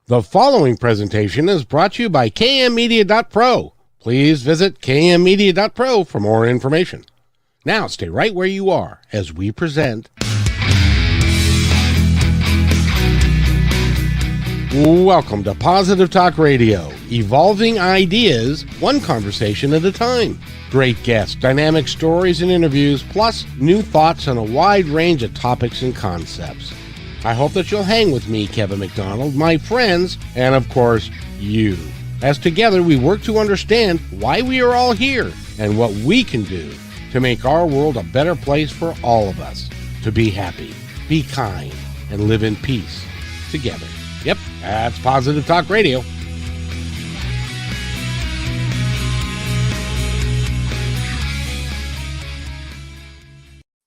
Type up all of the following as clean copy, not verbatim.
The following presentation is brought to you by kmmedia.pro. Please visit kmmedia.pro for more information. Now stay right where you are as we present. Welcome to Positive Talk Radio, evolving ideas, one conversation at a time. Great guests, dynamic stories and interviews, plus new thoughts on a wide range of topics and concepts. I hope that you'll hang with me, Kevin McDonald, my friends, and of course, you. As together we work to understand why we are all here and what we can do to make our world a better place for all of us. To be happy, be kind, and live in peace together. Yep, that's Positive Talk Radio.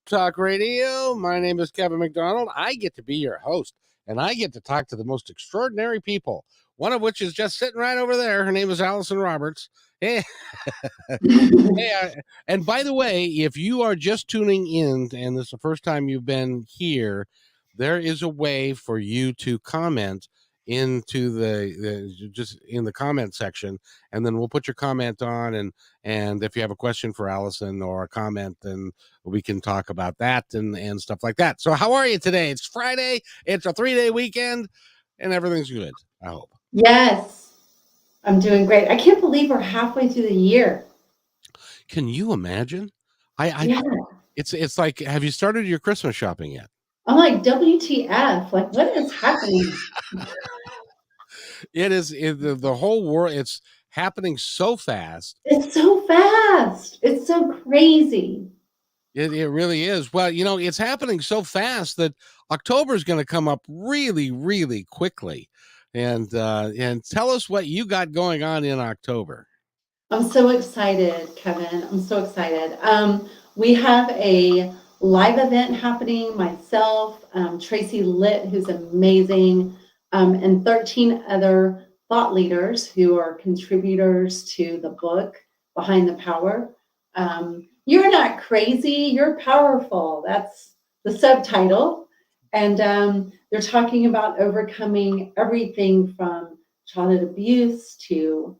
Talk Radio. My name is Kevin McDonald. I get to be your host, and I get to talk to the most extraordinary people, one of which is just sitting right over there. Her name is Allyson Roberts. Hey. And by the way, if you are just tuning in, and this is the first time you've been here, there is a way for you to comment into the just in the comment section, and then we'll put your comment on, and if you have a question for Allyson or a comment, then we can talk about that and stuff like that. So how are you today? It's Friday, it's a 3-day weekend, and everything's good, I hope. Yes, I'm doing great. I can't believe we're halfway through the year. Can you imagine? Yeah. It's like, have you started your Christmas shopping yet? I'm like, WTF? Like, what is happening? It is the whole world. It's happening so fast. It's so fast. It's so crazy. It really is. Well, you know, it's happening so fast that October is going to come up really, really quickly. And tell us what you got going on in October. I'm so excited, Kevin. I'm so excited. We have a live event happening. Myself, Tracy Litt, who's amazing, and 13 other thought leaders who are contributors to the book Behind the Power. You're not crazy, you're powerful. That's the subtitle. And they're talking about overcoming everything from childhood abuse to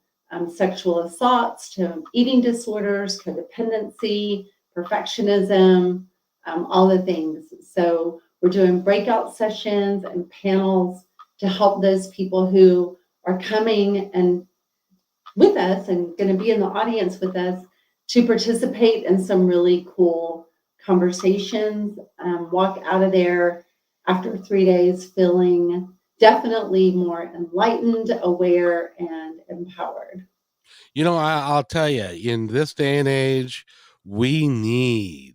sexual assaults to eating disorders, codependency, perfectionism, all the things. So we're doing breakout sessions and panels to help those people who are coming and with us and going to be in the audience with us to participate in some really cool conversations, walk out of there after 3 days feeling definitely more enlightened, aware, and empowered. You know, I'll tell you, in this day and age, we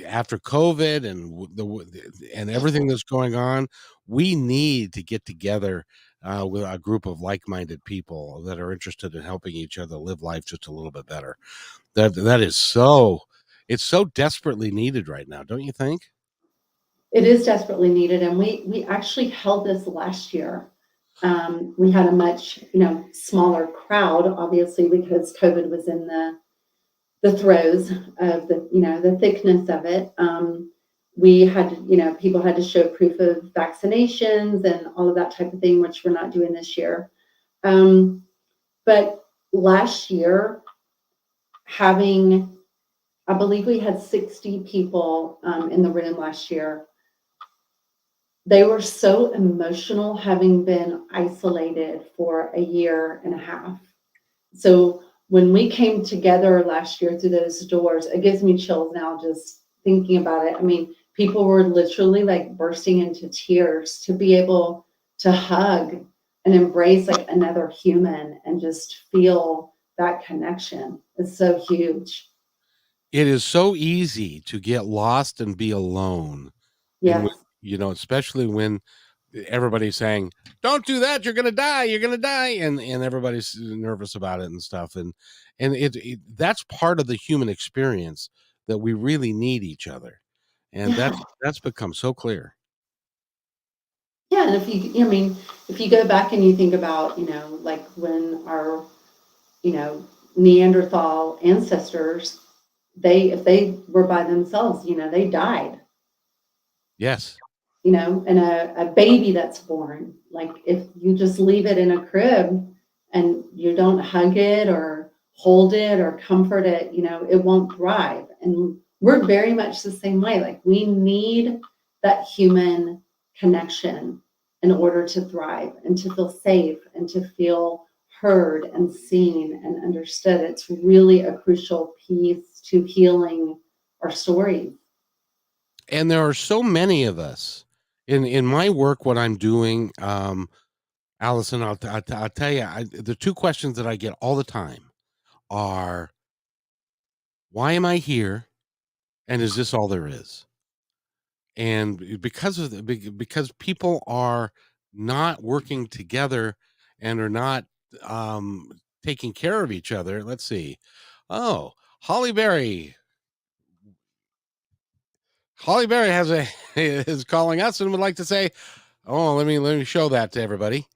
after COVID and everything that's going on, we need to get together with a group of like-minded people that are interested in helping each other live life just a little bit better. That is it's so desperately needed right now, don't you think? It is desperately needed, and we actually held this last year. We had a much smaller crowd, obviously, because COVID was in the throes of the thickness of it. We had people had to show proof of vaccinations and all of that type of thing, which we're not doing this year. But last year, I believe we had 60 people in the room last year. They were so emotional, having been isolated for a year and a half. So when we came together last year through those doors, it gives me chills now just thinking about it. I mean, people were literally like bursting into tears to be able to hug and embrace like another human and just feel that connection. It's so huge. It is so easy to get lost and be alone. Yes. And especially when everybody's saying, don't do that, you're gonna die, and everybody's nervous about it and stuff, and that's part of the human experience, that we really need each other, and that's become so clear. Yeah, and if you go back and you think about like when our Neanderthal ancestors, if they were by themselves, they died. Yes. and a baby that's born. Like if you just leave it in a crib and you don't hug it or hold it or comfort it, it won't thrive. And we're very much the same way. Like we need that human connection in order to thrive and to feel safe and to feel heard and seen and understood. It's really a crucial piece to healing our stories. And there are so many of us in my work, what I'm doing, Allison, I'll tell you, the two questions that I get all the time are, why am I here? And is this all there is? And because people are not working together and are not um, taking care of each other. Let's see. Oh, Holly Berry. Holly Berry has a is calling us and would like to say, "Oh, let me show that to everybody.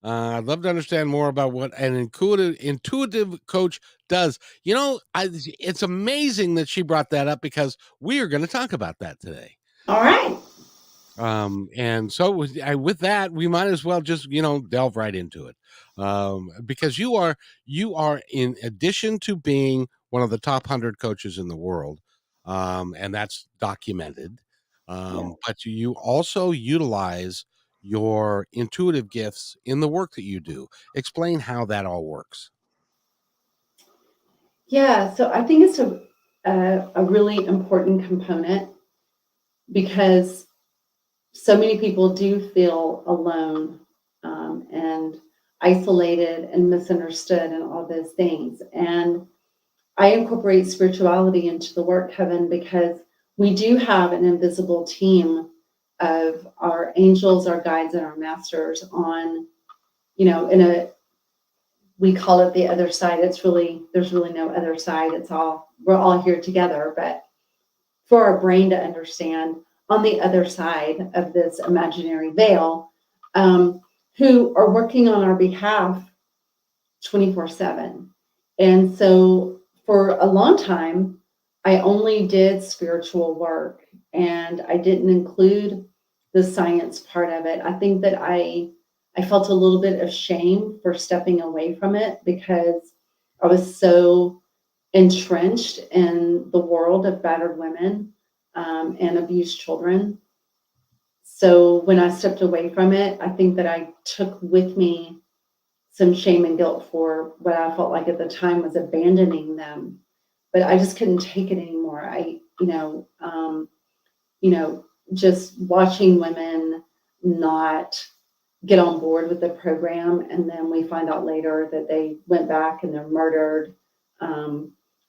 I'd love to understand more about what an intuitive coach does." It's amazing that she brought that up because we are going to talk about that today. All right. And so with that, we might as well just delve right into it, because you are in addition to being one of the top 100 coaches in the world, and that's documented. Yeah. But you also utilize your intuitive gifts in the work that you do. Explain how that all works. Yeah, so I think it's a really important component because so many people do feel alone, and isolated and misunderstood and all those things. And I incorporate spirituality into the work, Kevin, because we do have an invisible team of our angels, our guides, and our masters on, in a we call it the other side. There's really no other side. We're all here together, but for our brain to understand on the other side of this imaginary veil, who are working on our behalf 24/7. And so for a long time, I only did spiritual work and I didn't include the science part of it. I think that I felt a little bit of shame for stepping away from it because I was so entrenched in the world of battered women, and abused children. So when I stepped away from it, I think that I took with me some shame and guilt for what I felt like at the time was abandoning them. But I just couldn't take it anymore. You know, just watching women not get on board with the program, and then we find out later that they went back and they're murdered.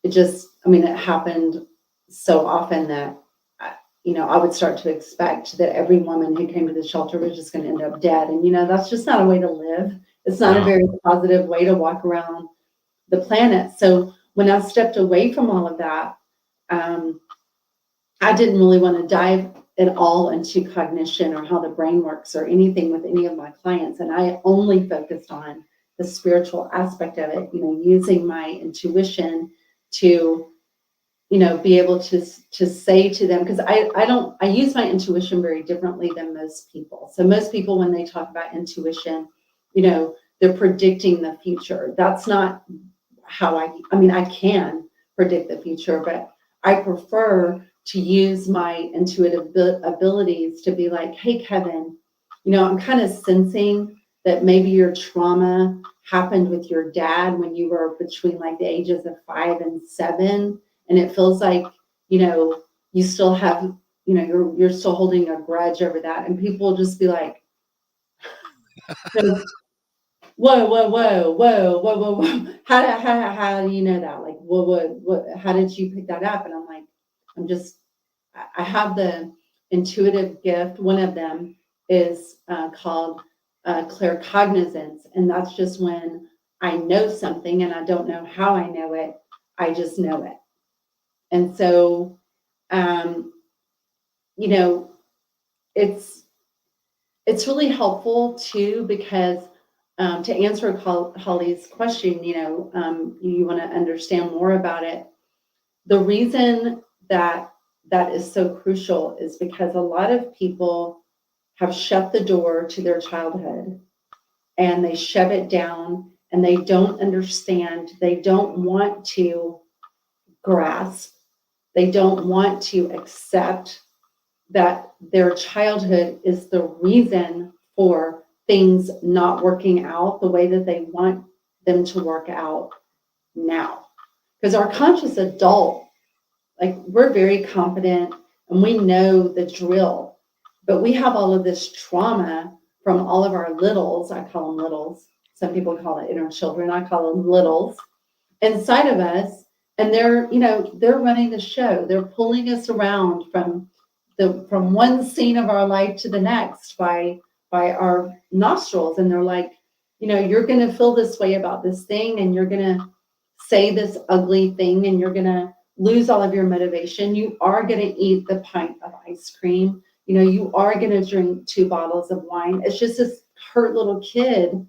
It happened so often that I would start to expect that every woman who came to the shelter was just going to end up dead, and that's just not a way to live. It's not a No. very positive way to walk around the planet. So when I stepped away from all of that, I didn't really want to dive at all into cognition or how the brain works or anything with any of my clients. And I only focused on the spiritual aspect of it, using my intuition to, be able to say to them, because I use my intuition very differently than most people. So most people, when they talk about intuition, they're predicting the future. That's not how I can predict the future, but I prefer to use my intuitive abilities to be like, hey, Kevin, I'm kind of sensing that maybe your trauma happened with your dad when you were between like the ages of 5 and 7. And it feels like, you still have, you're still holding a grudge over that. And people just be like, whoa, whoa, whoa, whoa, whoa, whoa, whoa. How do you know that? Like, what, how did you pick that up? And I'm like, I have the intuitive gift. One of them is called claircognizance. And that's just when I know something and I don't know how I know it. I just know it. And so, um, you know, it's, it's really helpful too, because to answer Holly's question, you want to understand more about it. The reason that is so crucial is because a lot of people have shut the door to their childhood and they shut it down and they don't understand, they don't want to grasp, they don't want to accept that their childhood is the reason for things not working out the way that they want them to work out now. Because our conscious adult, like we're very confident and we know the drill, but we have all of this trauma from all of our littles. I call them littles. Some people call it inner children. I call them littles inside of us. And they're running the show. They're pulling us around from one scene of our life to the next by our nostrils. And they're like, you're going to feel this way about this thing, and you're going to say this ugly thing, and you're going to lose all of your motivation. You are going to eat the pint of ice cream. You are going to drink 2 bottles of wine. It's just this hurt little kid.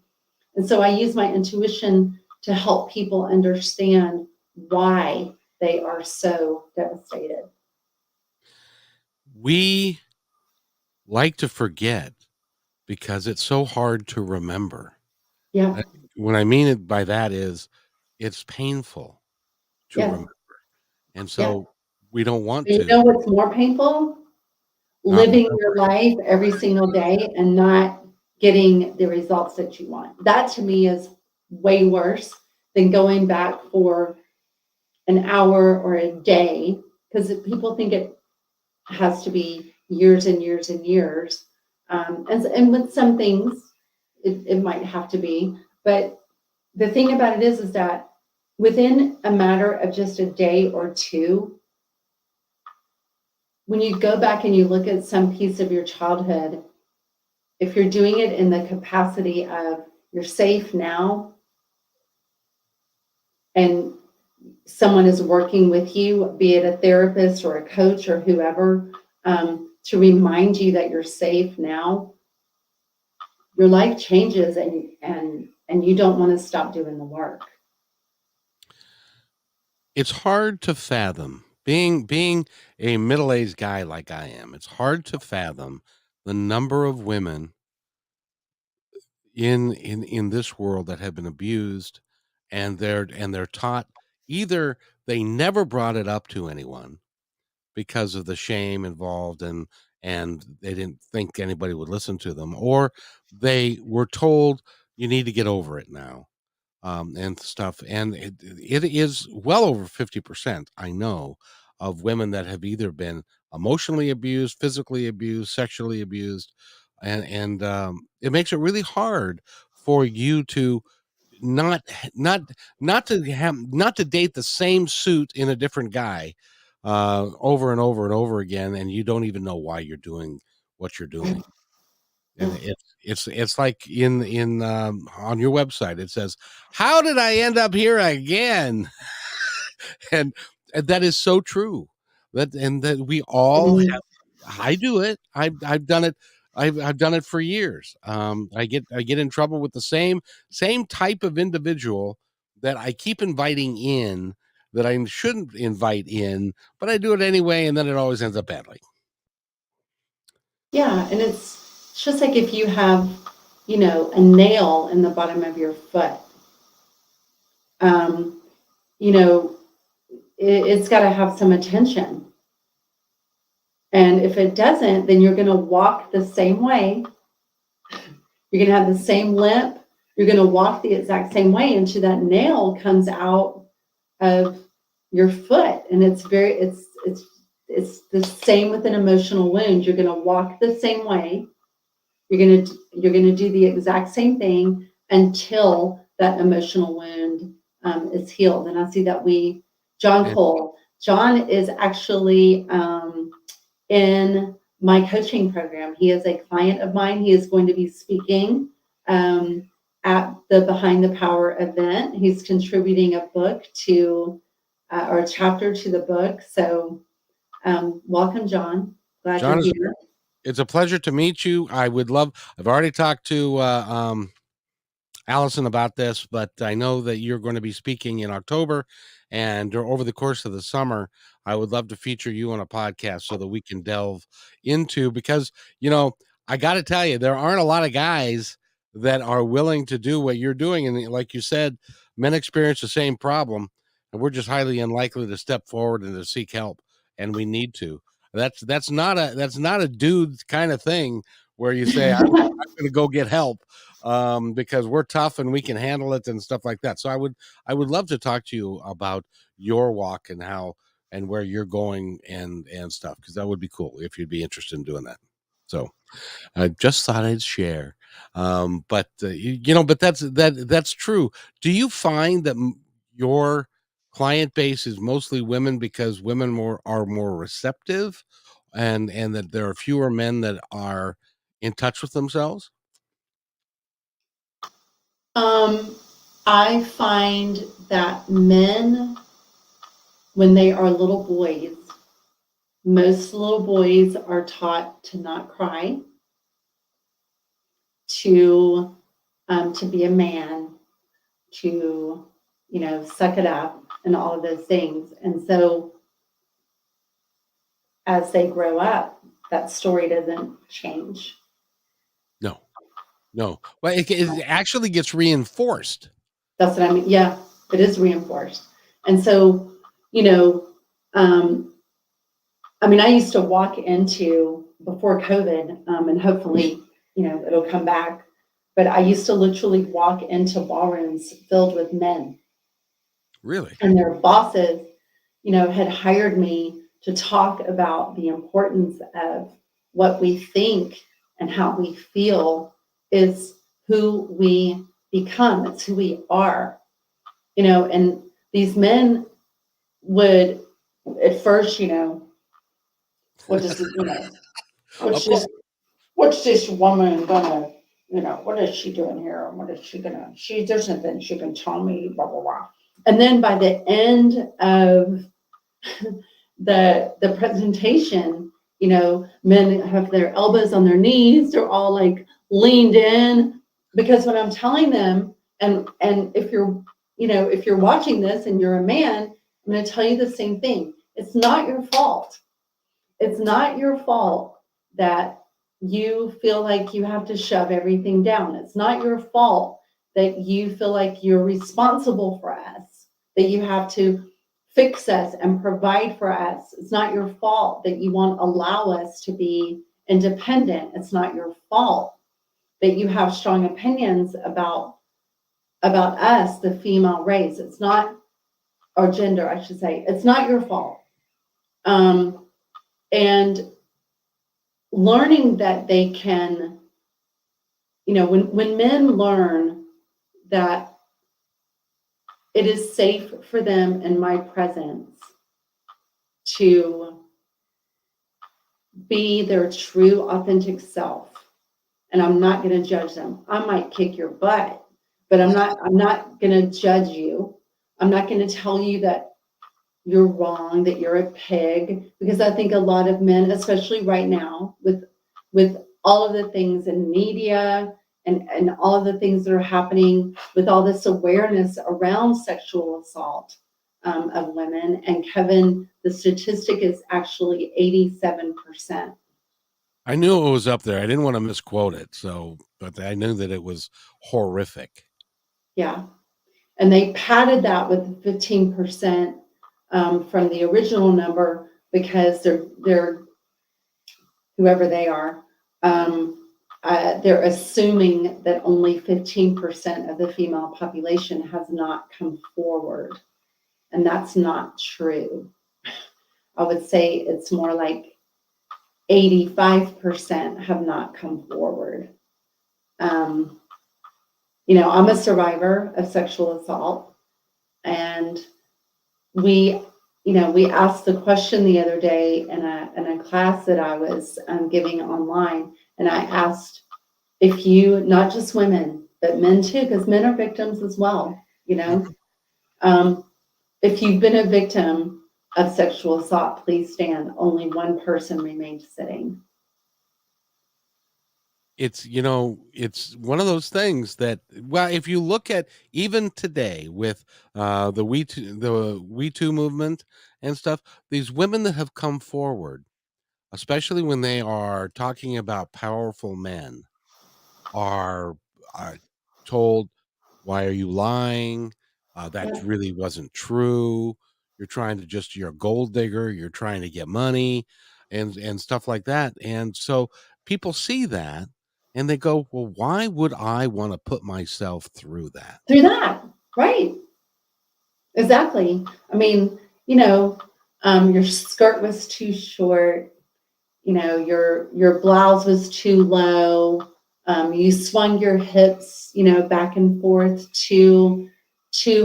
And so I use my intuition to help people understand why they are so devastated. We like to forget because it's so hard to remember. Yeah. What I mean it by that is it's painful to Yes. remember. And so we don't want You to. know what's more painful? Living your life every single day and not getting the results that you want. That to me is way worse than going back for an hour or a day, because people think it has to be years and years and years. And with some things, it might have to be. But the thing about it is that within a matter of just a day or two, when you go back and you look at some piece of your childhood, if you're doing it in the capacity of you're safe now and someone is working with you, be it a therapist or a coach or whoever, to remind you that you're safe now, your life changes and you don't want to stop doing the work. It's hard to fathom being a middle-aged guy like I am. It's hard to fathom the number of women in this world that have been abused, and they're taught either they never brought it up to anyone because of the shame involved, and they didn't think anybody would listen to them, or they were told you need to get over it now, and stuff. And it is well over 50%, I know, of women that have either been emotionally abused, physically abused, sexually abused, and it makes it really hard for you to not not not to date the same suit in a different guy over and over and over again, and you don't even know why you're doing what you're doing. And it's like in on your website it says, "How did I end up here again?" and, and that is so true. That we all have. I do it. I've done it. I've done it for years. I get in trouble with the same type of individual that I keep inviting in that I shouldn't invite in, but I do it anyway, and then it always ends up badly. Yeah, and it's just like if you have, a nail in the bottom of your foot. Um, it's got to have some attention. And if it doesn't, then you're going to walk the same way. You're going to have the same limp. You're going to walk the exact same way until that nail comes out of your foot. And it's the same with an emotional wound. You're going to walk the same way. You're going to do the exact same thing until that emotional wound is healed. And I see that John Cole. John is actually in my coaching program. He is a client of mine. He is going to be speaking at the Behind the Power event. He's contributing a book or a chapter to the book. So welcome, John. Glad John, you're here. It's a pleasure to meet you. I've already talked to Allyson about this, but I know that you're going to be speaking in October, and over the course of the summer, I would love to feature you on a podcast so that we can delve into, because, I got to tell you, there aren't a lot of guys that are willing to do what you're doing. And like you said, men experience the same problem, and we're just highly unlikely to step forward and to seek help. And we need to. That's not a dude kind of thing where you say, I'm going to go get help because we're tough and we can handle it and stuff like that. So I would love to talk to you about your walk and how and where you're going and stuff, because that would be cool if you'd be interested in doing that. So I just thought I'd share. But but that's true. Do you find that your client base is mostly women because women are more receptive, and that there are fewer men that are in touch with themselves? Um, I find that men, when they are little boys, most little boys are taught to not cry, to to be a man, to suck it up, and all of those things. And so, as they grow up, that story doesn't change. No, no. Well, it actually gets reinforced. That's what I mean. Yeah, it is reinforced. And so, you know, um, I mean, I used to walk into before COVID, and hopefully, it'll come back. But I used to literally walk into ballrooms filled with men, Really? and their bosses, had hired me to talk about the importance of what we think and how we feel is who we become. It's who we are, and these men would at first, what does it, what's Of course. this, what's this woman gonna, what is she doing here? And what is she gonna, there's nothing she can tell me, blah, blah, blah. And then by the end of the presentation, men have their elbows on their knees, they're all like leaned in, because what I'm telling them, and if you're watching this and you're a man, I'm going to tell you the same thing. It's not your fault. It's not your fault that you feel like you have to shove everything down. It's not your fault that you feel like you're responsible for us, that you have to fix us and provide for us. It's not your fault that you won't allow us to be independent. It's not your fault that you have strong opinions about us, the female race. It's not, or gender, I should say. It's not your fault. And learning that they can, when men learn that it is safe for them in my presence to be their true, authentic self, and I'm not going to judge them. I might kick your butt, but I'm not going to judge you. I'm not going to tell you that you're wrong, that you're a pig, because I think a lot of men, especially right now, with all of the things in media and all of the things that are happening, with all this awareness around sexual assault of women. And Kevin, the statistic is actually 87%. I knew it was up there. I didn't want to misquote it, but I knew that it was horrific. Yeah. And they padded that with 15% from the original number, because they're whoever they are, they're assuming that only 15% of the female population has not come forward, and that's not true. I would say it's more like 85% have not come forward. I'm a survivor of sexual assault, and we asked the question the other day in a class that I was giving online, and I asked if you, not just women, but men too, because men are victims as well, if you've been a victim of sexual assault, please stand. Only one person remained sitting. It's it's one of those things that, well, if you look at even today with the We Too movement and stuff, these women that have come forward, especially when they are talking about powerful men, are told, "Why are you lying? That Yeah. really wasn't true. You're a gold digger. You're trying to get money," and stuff like that. And so people see that and they go, "Well, why would I want to put myself through that?" Through that. Right. Exactly. I mean, your skirt was too short, your blouse was too low, you swung your hips, back and forth too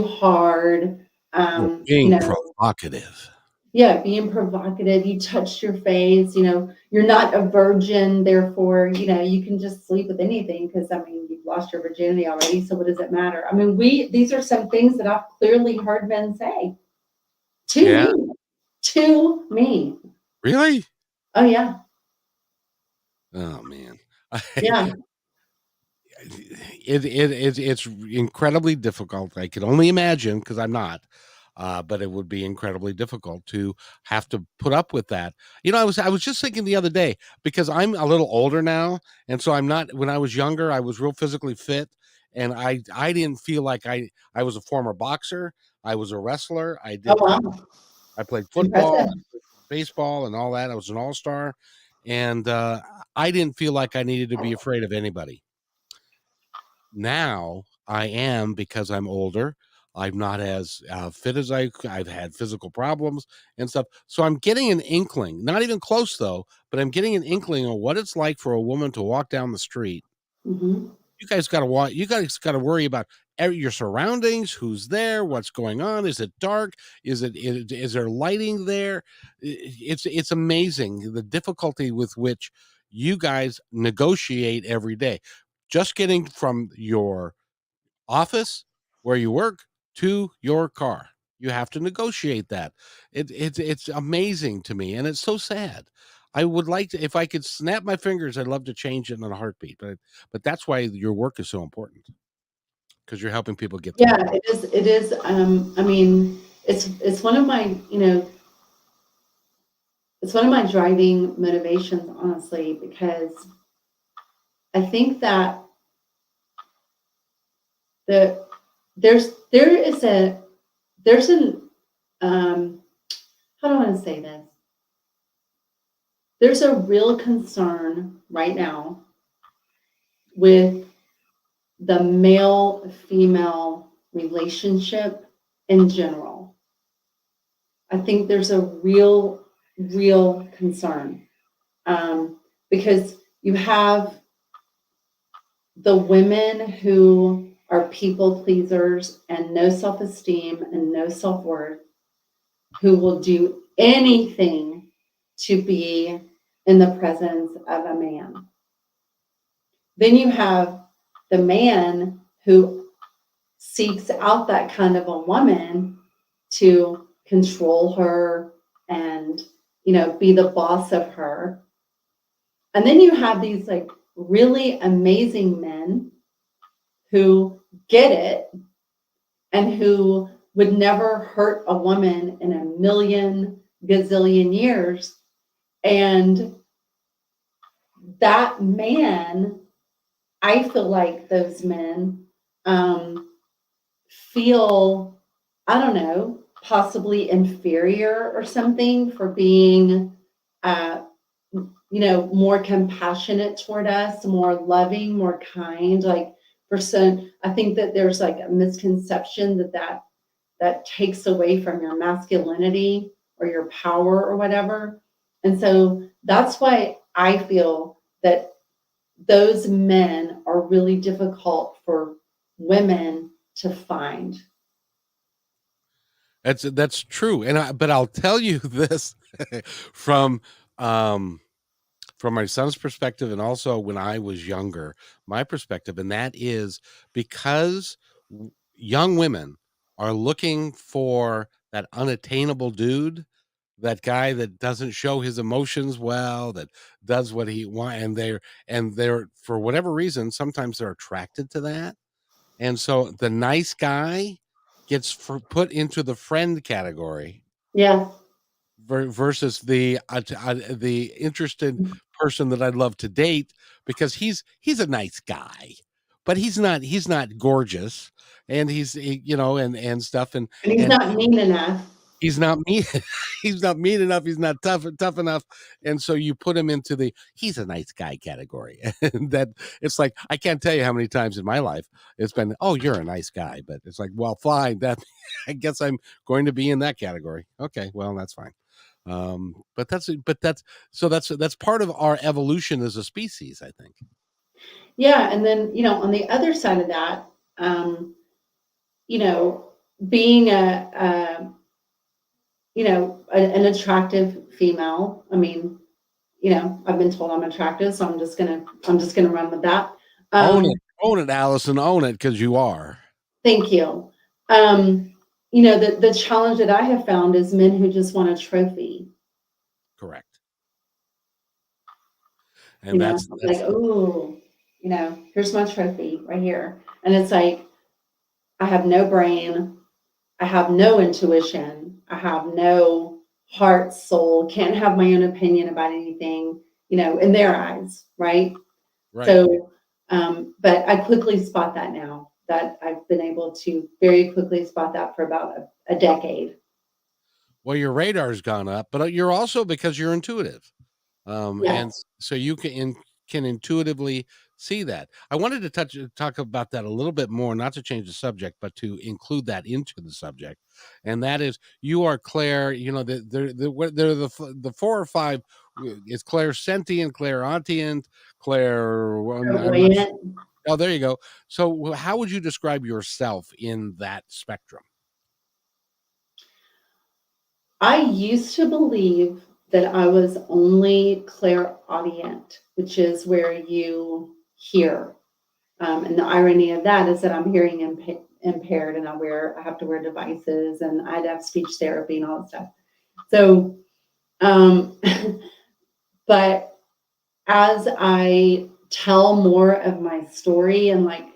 hard. Well, Um, you being know, provocative. yeah, being provocative, you touched your face, you're not a virgin, therefore, you can just sleep with anything because I mean you've lost your virginity already, so what does it matter? I mean, these are some things that I've clearly heard men say to Yeah. me. To me. Really? Oh yeah. Oh man. Yeah. It's incredibly difficult. I can only imagine because I'm not, but it would be incredibly difficult to have to put up with that. I was just thinking the other day because I'm a little older now, and so I'm not. When I was younger, I was real physically fit, and I didn't feel like I was a former boxer. I was a wrestler. Oh wow. I played football, Impressive. I played baseball, and all that. I was an all star, and I didn't feel like I needed to be afraid of anybody. Now I am because I'm older. I'm not as fit as I've had physical problems and stuff. So I'm getting an inkling, not even close though, but I'm getting an inkling of what it's like for a woman to walk down the street. Hmm. You guys got to worry about your surroundings, who's there, what's going on. Is it dark? Is there lighting there? It's amazing the difficulty with which you guys negotiate every day. Just getting from your office where you work to your car. You have to negotiate that. It's amazing to me, and it's so sad. I would like to, if I could snap my fingers, I'd love to change it in a heartbeat. But that's why your work is so important because you're helping people get through Yeah, it. it is. It is. I mean, it's one of my, it's one of my driving motivations, honestly, because I think that the there is a there's an how do I want to say this? There's a real concern right now with the male female relationship in general. I think there's a real concern, because you have the women who are people pleasers and no self esteem and no self worth, who will do anything to be in the presence of a man. Then you have the man who seeks out that kind of a woman to control her and, be the boss of her. And then you have these like really amazing men who get it and who would never hurt a woman in a million gazillion years. And that man, I feel like those men feel, I don't know, possibly inferior or something for being, uh, more compassionate toward us, more loving, more kind. Like for some, I think that there's like a misconception that takes away from your masculinity or your power or whatever. And so that's why I feel that those men are really difficult for women to find. That's true, but I'll tell you this from um, from my son's perspective, and also when I was younger, my perspective, and that is because young women are looking for that unattainable dude, that guy that doesn't show his emotions well, that does what he want, and they're for whatever reason, sometimes they're attracted to that. And so the nice guy gets put into the friend category Yeah. versus the interested person that I'd love to date, because he's a nice guy, but he's not gorgeous, and and stuff, And he's and not mean enough. he's not mean. He's not mean enough. He's not tough enough. And so you put him into the he's a nice guy category. And that it's like, I can't tell you how many times in my life it's been, oh, you're a nice guy. But it's like, well, fine. That I guess I'm going to be in that category. Okay, well, that's fine. But that's part of our evolution as a species, I think. Yeah, and then, on the other side of that, you know, being an attractive female. I mean, I've been told I'm attractive, so I'm just gonna run with that. Um, Own it, Allison, own it, because you are. Thank you. Um, the challenge that I have found is men who just want a trophy. Correct. And Like, that's oh, here's my trophy right here, and it's like I have no brain, I have no intuition, I have no heart, soul, can't have my own opinion about anything, in their eyes, right? right. So, but I quickly spot that now. That I've been able to very quickly spot that for about a decade. Well, your radar's gone up, but you're also, because you're intuitive. And Yes, so you can intuitively see that. I wanted to talk about that a little bit more, not to change the subject, but to include that into the subject. And that is, you are Claire. They're the four or five. It's Clairsentient, Clairaudient, Claire. I'm not. clairvoyant. Oh, there you go. So, how would you describe yourself in that spectrum? I used to believe that I was only clairaudient, which is where you hear. And the irony of that is that I'm hearing impaired, and I have to wear devices, and I'd have speech therapy and all that stuff. So, um, but as I tell more of my story and like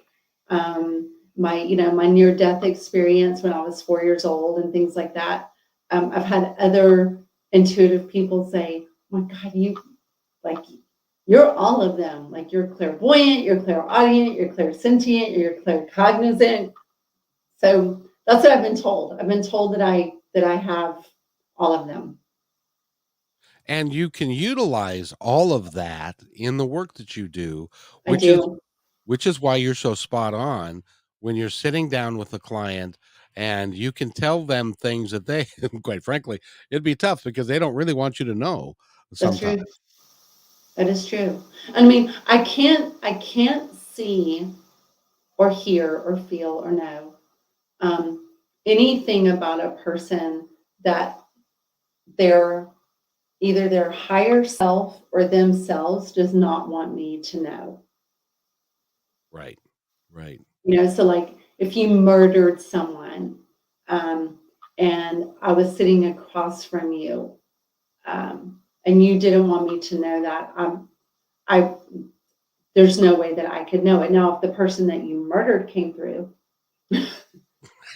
my near death experience when I was 4 years old and things like that, I've had other intuitive people say, "Oh my God, like you're all of them. Like you're clairvoyant, you're clairaudient, you're clairsentient, you're claircognizant." So that's what I've been told. I've been told that I have all of them. And you can utilize all of that in the work that you do, I which is do. which is why you're so spot on when you're sitting down with a client, and you can tell them things that they quite frankly, it'd be tough because they don't really want you to know That's sometimes. true. That is true. I mean, I can't see or hear or feel or know um, anything about a person that their either their higher self or themselves does not want me to know. Right. Right. So like if you murdered someone um, and I was sitting across from you and you didn't want me to know that, I there's no way that I could know it. Now, if the person that you murdered came through and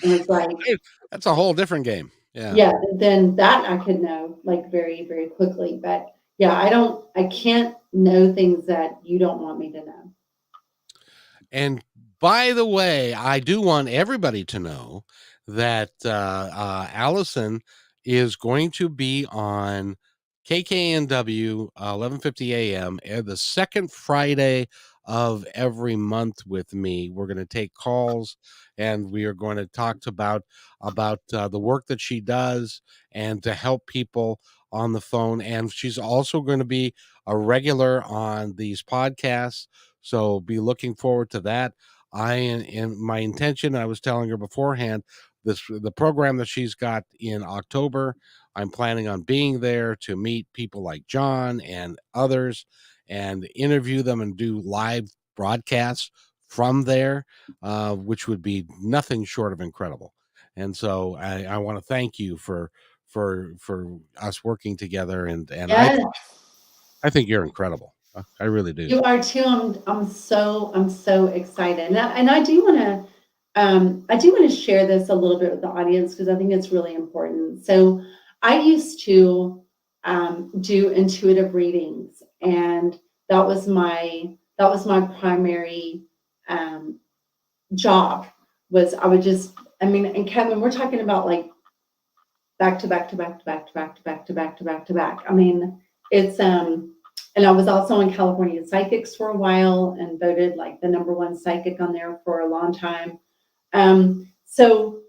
was like, Hey, that's a whole different game. Yeah. yeah, then that I could know like very, very quickly. But yeah, I can't know things that you don't want me to know. And by the way, I do want everybody to know that Allison is going to be on KKNW 11:50 a.m. The second Friday of every month with me. We're going to take calls, and we are going to talk about the work that she does and to help people on the phone. And she's also going to be a regular on these podcasts, so be looking forward to that. And my intention, I was telling her beforehand, the program that she's got in October, I'm planning on being there to meet people like John and others and interview them and do live broadcasts from there, which would be nothing short of incredible. And so I want to thank you for us working together, and Yes, I think you're incredible. I really do. you are too. I'm so excited. And I do want to share this a little bit with the audience because I think it's really important. So I used to do intuitive readings, and that was my primary um, job. Was I would just, I mean, and Kevin, we're talking about like back to back to back to back to back to back to back to back to back. I mean, it's and I was also in California Psychics for a while and voted like the number one psychic on there for a long time. So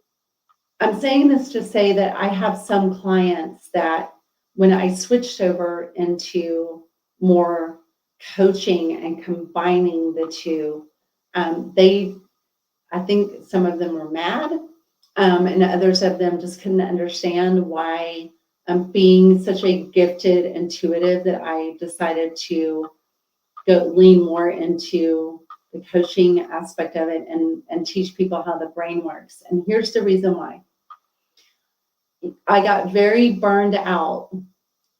I'm saying this to say that I have some clients that when I switched over into more coaching and combining the two, they, I think some of them were mad, and others of them just couldn't understand why being such a gifted intuitive that I decided to go lean more into the coaching aspect of it and teach people how the brain works. And here's the reason why. I got very burned out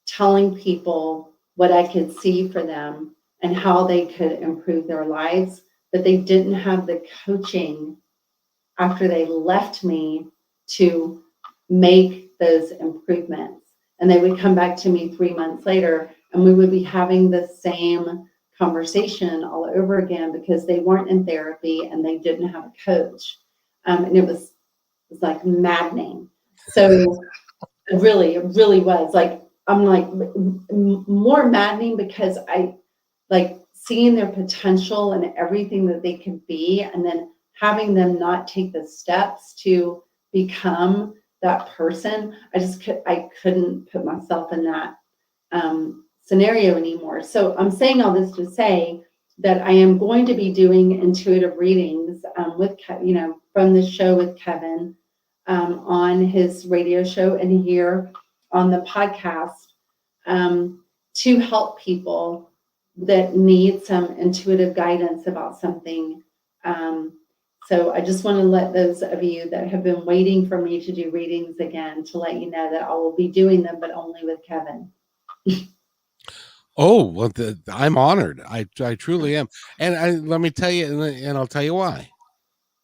telling people what I could see for them and how they could improve their lives, but they didn't have the coaching after they left me to make those improvements. And they would come back to me 3 months later and we would be having the same conversation all over again because they weren't in therapy and they didn't have a coach. And it was like maddening. So it really was like, I'm like more maddening because I like seeing their potential and everything that they could be, and then having them not take the steps to become that person. I couldn't put myself in that scenario anymore. So I'm saying all this to say that I am going to be doing intuitive readings with, from the show with Kevin on his radio show and here on the podcast to help people that need some intuitive guidance about something. So I just want to let those of you that have been waiting for me to do readings again to let you know that I will be doing them, but only with Kevin. Oh, well, I'm honored. I truly am. And let me tell you, and I'll tell you why.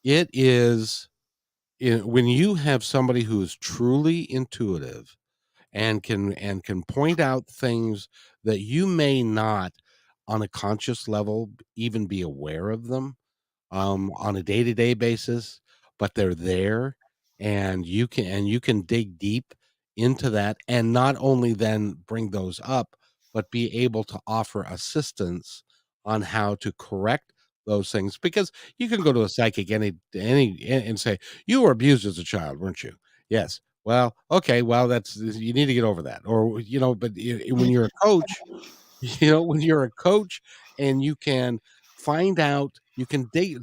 It is when you have somebody who is truly intuitive and can point out things that you may not on a conscious level even be aware of them on a day-to-day basis, but they're there, and you can dig deep into that, and not only then bring those up, but be able to offer assistance on how to correct those things. Because you can go to a psychic and say, "You were abused as a child, weren't you?" Yes. Well, okay, well, that's you need to get over that. Or, but when you're a coach, when you're a coach and you can find out, you can dig,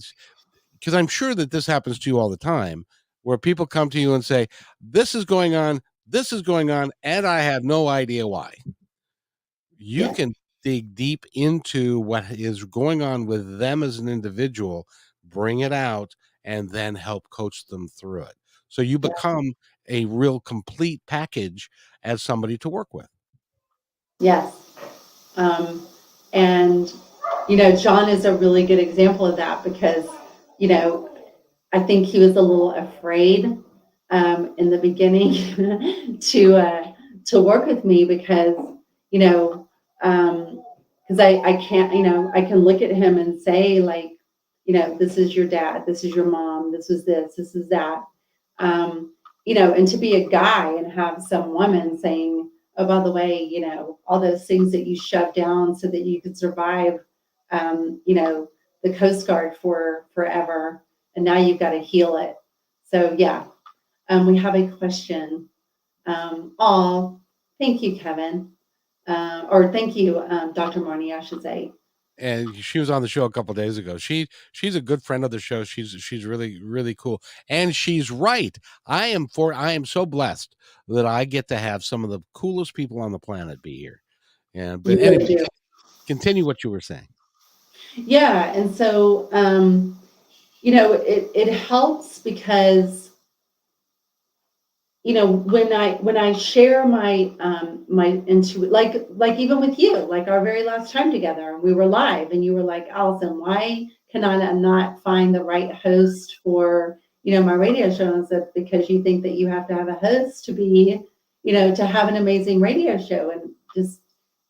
because I'm sure that this happens to you all the time, where people come to you and say, this is going on, and I have no idea why. You Yes, can dig deep into what is going on with them as an individual, bring it out, and then help coach them through it. So you yes, become a real complete package as somebody to work with. yes. Um, and, John is a really good example of that because, you know, I think he was a little afraid in the beginning to work with me because you know because I can't I can look at him and say like this is your dad, this is your mom, this is that, um, and to be a guy and have some woman saying, oh, by the way, all those things that you shoved down so that you could survive, the Coast Guard for forever, and now you've got to heal it. So yeah, we have a question. Oh, thank you, Kevin, or thank you, Dr. Marnie, I should say. And she was on the show a couple days ago. She's a good friend of the show. She's really really cool, and she's right. I am so blessed that I get to have some of the coolest people on the planet be here. And You but really anyway, do. continue what you were saying. Yeah, and so it helps because when I share my into like even with you, like our very last time together, we were live and you were like, Allison, why can I not find the right host for my radio show? And I said, because you think that you have to have a host to be to have an amazing radio show, and just,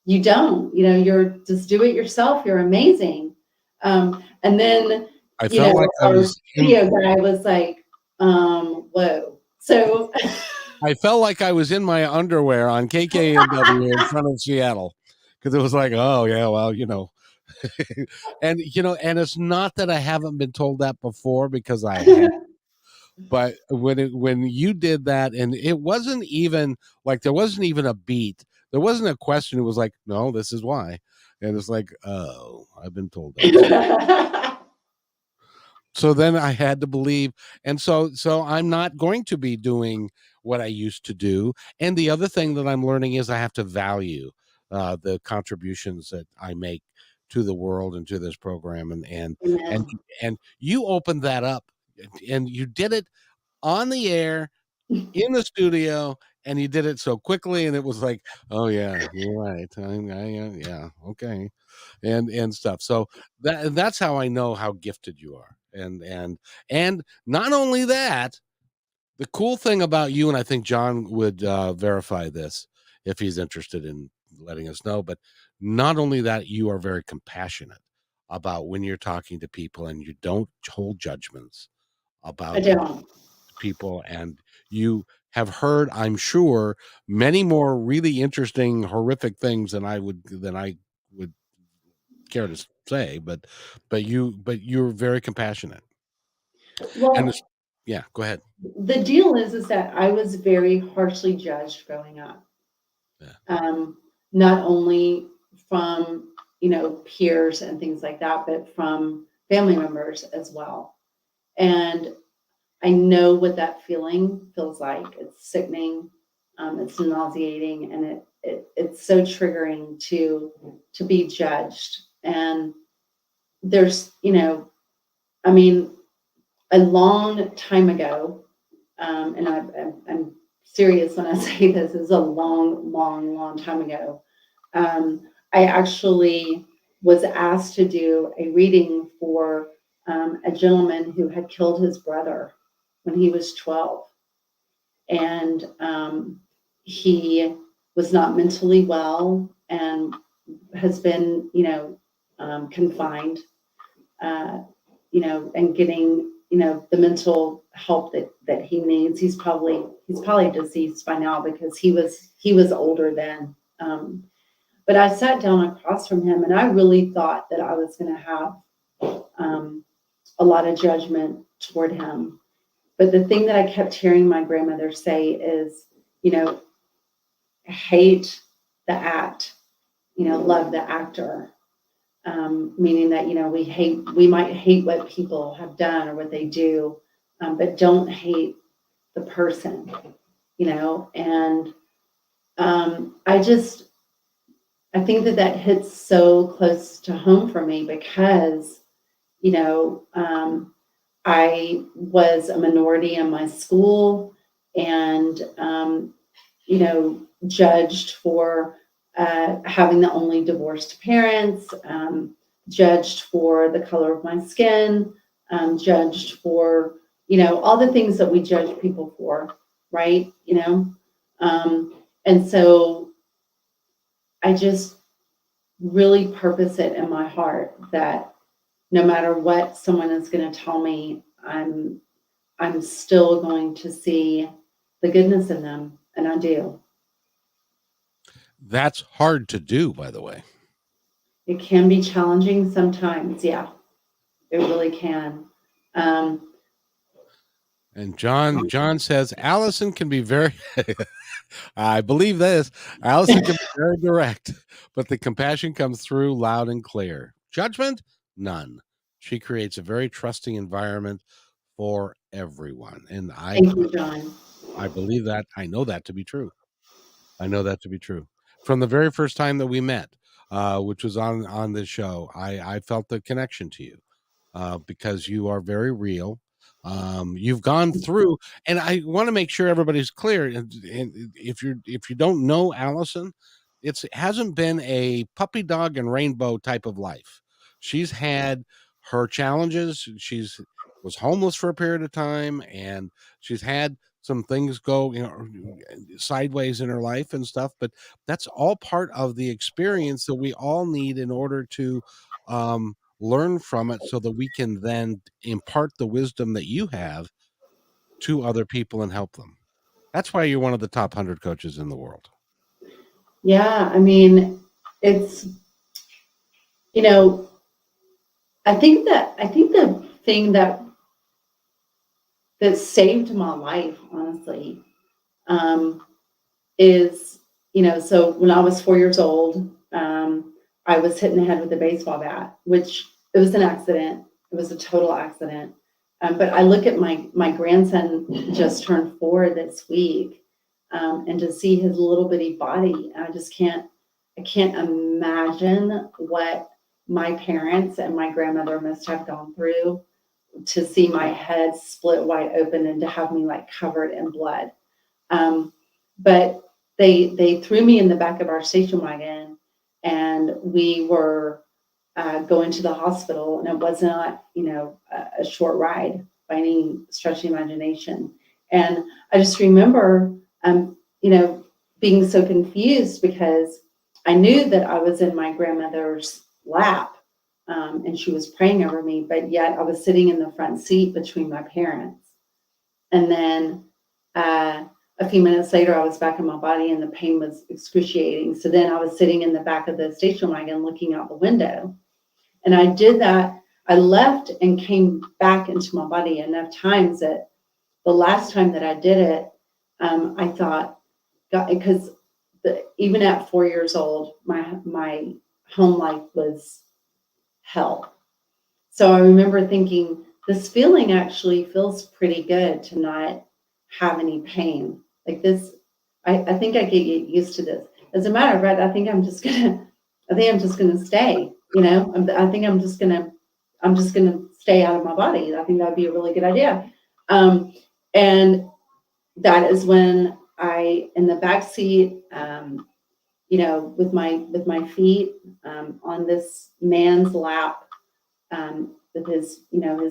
you don't, you're just do it yourself. You're amazing. And then, I felt like I our was in video guy was like, whoa. So I felt like I was in my underwear on KKNW in front of Seattle, because it was like, oh yeah, well, and it's not that I haven't been told that before, because I have. But when you did that, and it wasn't even like, there wasn't even a beat, there wasn't a question. It was like, no, this is why, and it's like, oh, I've been told that before. So then I had to believe, and so I'm not going to be doing what I used to do. And the other thing that I'm learning is I have to value the contributions that I make to the world and to this program, and Amen. and you opened that up, and you did it on the air in the studio, and you did it so quickly, and it was like, oh yeah, you're right, yeah, okay, and stuff. So that's how I know how gifted you are. And not only that, the cool thing about you, and I think John would verify this if he's interested in letting us know, but not only that, you are very compassionate about when you're talking to people, and you don't hold judgments I about don't. people, and you have heard, I'm sure, many more really interesting, horrific things than I would care to say, but you're very compassionate. And Well, it's, yeah, go ahead. the deal is that I was very harshly judged growing up. Yeah. um, Not only from, peers and things like that, but from family members as well. And I know what that feeling feels like. It's sickening, it's nauseating, and it's so triggering to be judged. And there's, I mean, a long time ago, and I'm serious when I say this is a long, long, long time ago. I actually was asked to do a reading for a gentleman who had killed his brother when he was 12. And he was not mentally well and has been, confined, uh, and getting, the mental help that he needs. He's probably deceased by now, because he was older then. But I sat down across from him, and I really thought that I was going to have um, a lot of judgment toward him. But the thing that I kept hearing my grandmother say is, you know, hate the act, love the actor. Meaning that, we might hate what people have done or what they do, but don't hate the person, and I think that hits so close to home for me, because, you know, um, I was a minority in my school, and, judged for having the only divorced parents, judged for the color of my skin, judged for, all the things that we judge people for, right? And so I just really purpose it in my heart that no matter what someone is going to tell me, I'm still going to see the goodness in them, and I do. That's hard to do, by the way. It can be challenging sometimes, yeah. It really can. Um, And John says Allyson can be very I believe this. Allyson can be very direct, but the compassion comes through loud and clear. Judgment? None. She creates a very trusting environment for everyone. And Thank you, John. I believe that. I know that to be true. I know that to be true. From the very first time that we met, which was on this show, I felt the connection to you, because you are very real. You've gone through, and I want to make sure everybody's clear. And if you don't know Allyson, it hasn't been a puppy dog and rainbow type of life. She's had her challenges. She's was homeless for a period of time, and she's had some things go, sideways in her life and stuff, but that's all part of the experience that we all need in order to learn from it so that we can then impart the wisdom that you have to other people and help them. That's why you're one of the top 100 coaches in the world. Yeah, I mean, it's, you know, I think the thing that saved my life, honestly, um, is, so when I was 4 years old, I was hit in the head with a baseball bat, which it was an accident. It was a total accident. But I look at my grandson just turned 4 this week, and to see his little bitty body, I can't imagine what my parents and my grandmother must have gone through to see my head split wide open and to have me like covered in blood. But they threw me in the back of our station wagon, and we were going to the hospital, and it was not, a short ride by any stretch of the imagination. And I just remember, being so confused because I knew that I was in my grandmother's lap, and she was praying over me, but yet I was sitting in the front seat between my parents. And then a few minutes later, I was back in my body and the pain was excruciating. So then I was sitting in the back of the station wagon looking out the window. And I did that. I left and came back into my body enough times that the last time that I did it, I thought, God, because even at 4 years old, my home life was hell. So I remember thinking, this feeling actually feels pretty good to not have any pain. Like this, I think I get used to this. As a matter of fact, I think I'm just gonna stay. I think I'm just gonna stay out of my body. I think that'd be a really good idea. And that is when in the back seat, with my feet on this man's lap, with his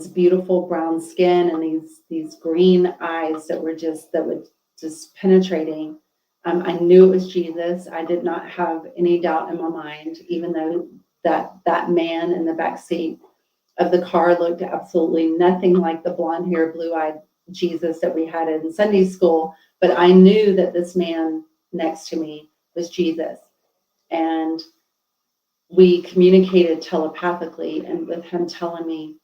beautiful brown skin and these green eyes that were just penetrating. I knew it was Jesus. I did not have any doubt in my mind, even though that man in the back seat of the car looked absolutely nothing like the blonde hair, blue eyed Jesus that we had in Sunday school. But I knew that this man next to me was Jesus. And we communicated telepathically, and with him telling me,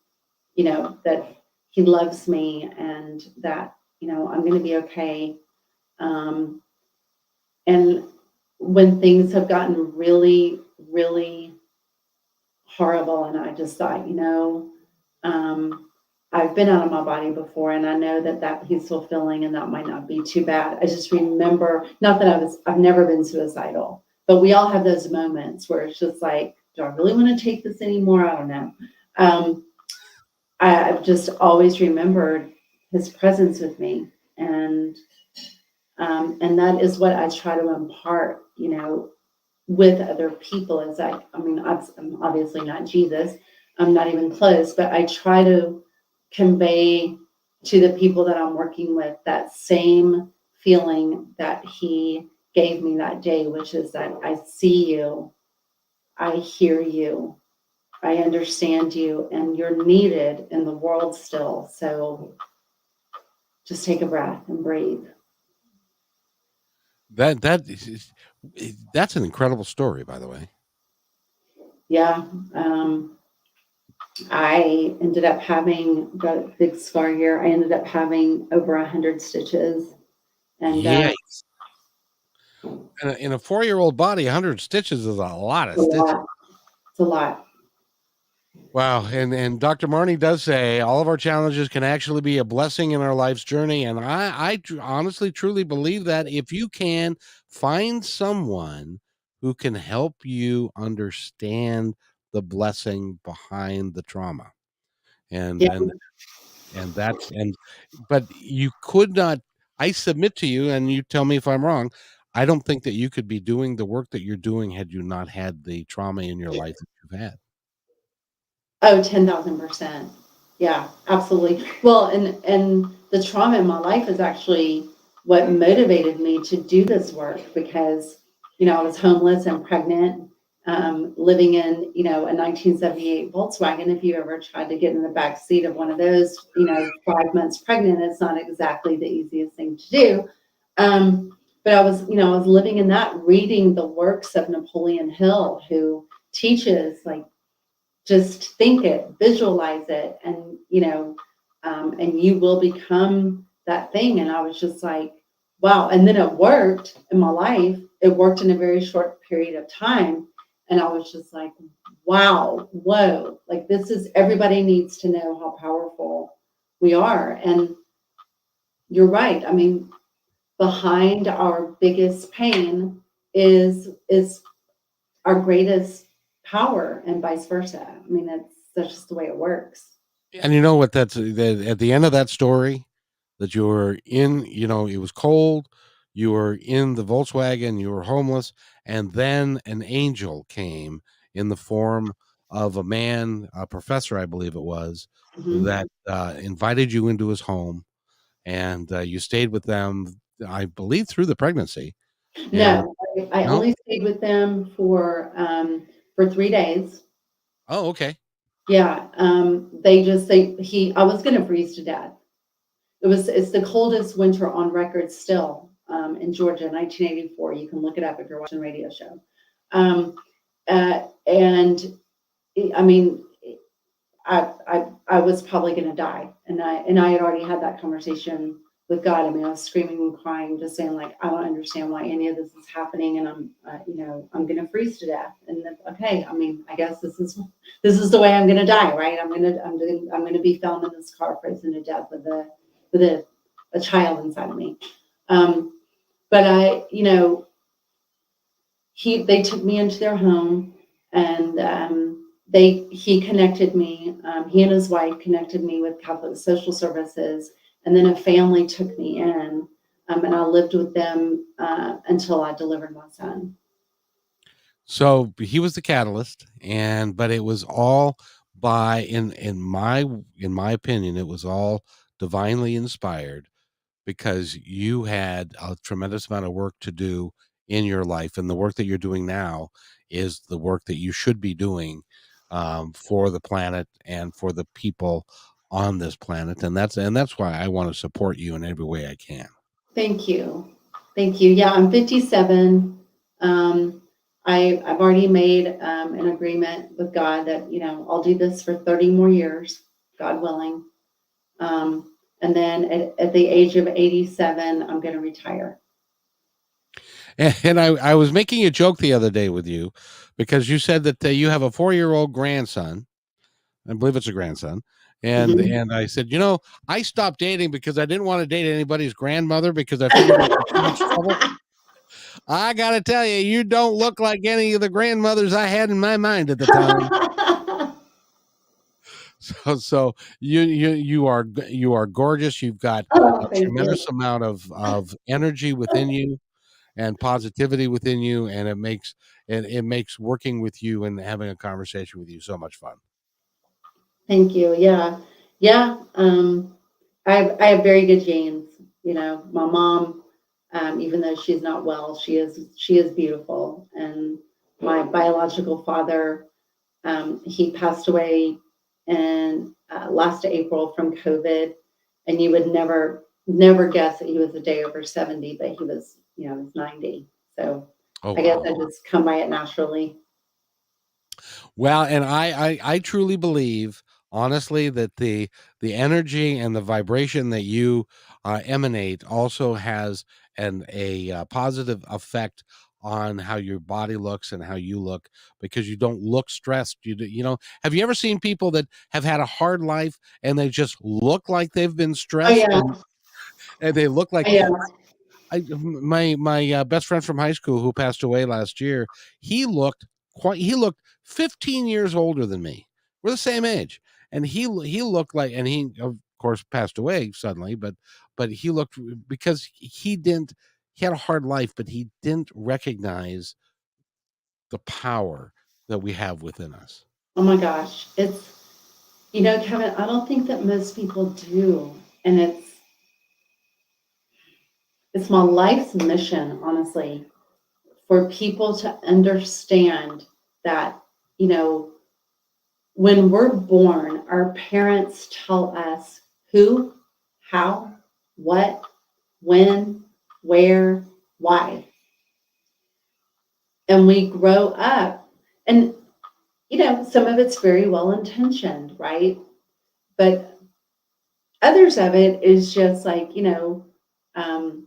that he loves me and that, I'm going to be okay. And when things have gotten really, really horrible, and I just thought, I've been out of my body before, and I know that peaceful feeling, and that might not be too bad. I just remember, not that I've never been suicidal, but we all have those moments where it's just like, do I really want to take this anymore? I don't know. I've just always remembered his presence with me, and that is what I try to impart, with other people. Is I'm obviously not Jesus. I'm not even close, but I try to convey to the people that I'm working with that same feeling that he gave me that day, which is that I see you, I hear you, I understand you, and you're needed in the world still. So just take a breath and breathe. That's an incredible story, by the way. Yeah. I ended up having got a big scar here. I ended up having over 100 stitches. And Yeah. In a 4-year-old body, 100 stitches is a lot of stitches. It's a lot. Wow. And Dr. Marnie does say all of our challenges can actually be a blessing in our life's journey. And I honestly, truly believe that if you can find someone who can help you understand the blessing behind the trauma. And Yeah. but you could not, I submit to you, and you tell me if I'm wrong, I don't think that you could be doing the work that you're doing had you not had the trauma in your life that you've had. Oh, 10,000%. Yeah, absolutely. Well, and the trauma in my life is actually what motivated me to do this work because, I was homeless and pregnant, living in, a 1978 Volkswagen. If you ever tried to get in the back seat of one of those, 5 months pregnant, it's not exactly the easiest thing to do. But I was living in that, reading the works of Napoleon Hill, who teaches like just think it, visualize it, and you will become that thing. And I was just like, wow. And then it worked in my life. It worked in a very short period of time. And I was just like, wow, whoa, like this is everybody needs to know how powerful we are. And you're right. I mean, behind our biggest pain is our greatest power and vice versa. I mean, that's just the way it works. And you know what? At the end of that story, that you were in. It was cold. You were in the Volkswagen. You were homeless, and then an angel came in the form of a man, a professor, I believe it was, Mhm. that invited you into his home, and you stayed with them. I believe through the pregnancy. And No, I no, only stayed with them for 3 days. oh, okay. Yeah, I was gonna freeze to death. It's the coldest winter on record still, in Georgia, 1984. You can look it up if you're watching a radio show. Um, and I mean, I was probably going to die, and I had already had that conversation with God. I mean, I was screaming and crying, just saying like, I don't understand why any of this is happening, and I'm going to freeze to death. And then, okay, I mean, I guess this is the way I'm going to die, right? I'm going to be found in this car frozen to death with a child inside of me. Um, but they took me into their home, and he connected me. He and his wife connected me with Catholic Social Services, and then a family took me in, and I lived with them until I delivered my son. So he was the catalyst, but it was all by in my opinion, it was all divinely inspired because you had a tremendous amount of work to do in your life, and the work that you're doing now is the work that you should be doing for the planet and for the people on this planet, and that's why I want to support you in every way I can. Thank you, thank you. Yeah, I'm 57. Um, I've already made an agreement with God that I'll do this for 30 more years, God willing. And then at the age of 87, I'm going to retire. And I was making a joke the other day with you because you said that you have a 4-year-old grandson. I believe it's a grandson. Mhm. And I said, I stopped dating because I didn't want to date anybody's grandmother because I figured it would be too much trouble. I got to tell you, you don't look like any of the grandmothers I had in my mind at the time. So you are gorgeous. You've got a Oh, thank you. tremendous amount of energy within you and positivity within you, and it makes working with you and having a conversation with you so much fun. Thank you. Yeah. Yeah. I have very good genes. My mom, even though she's not well, she is beautiful. And my biological father, he passed away in last April from COVID, and you would never guess that he was a day over 70, but he was 90. So Oh I guess wow. I just come by it naturally. Well, and I truly believe, honestly, that the energy and the vibration that you emanate also has a positive effect on how your body looks and how you look because you don't look stressed. Have you ever seen people that have had a hard life and they just look like they've been Oh stressed yeah. and they look Oh like yeah. my best friend from high school who passed away last year, he looked 15 years older than me. We're the same age, and he looked like, and he of course passed away suddenly, but he looked because he had a hard life, but he didn't recognize the power that we have within us. Oh my gosh. Kevin, I don't think that most people do. And it's my life's mission, honestly, for people to understand that, you know, when we're born, our parents tell us who, how, what, when, where, why. And we grow up, and, some of it's very well intentioned, right? But others of it is just like, um,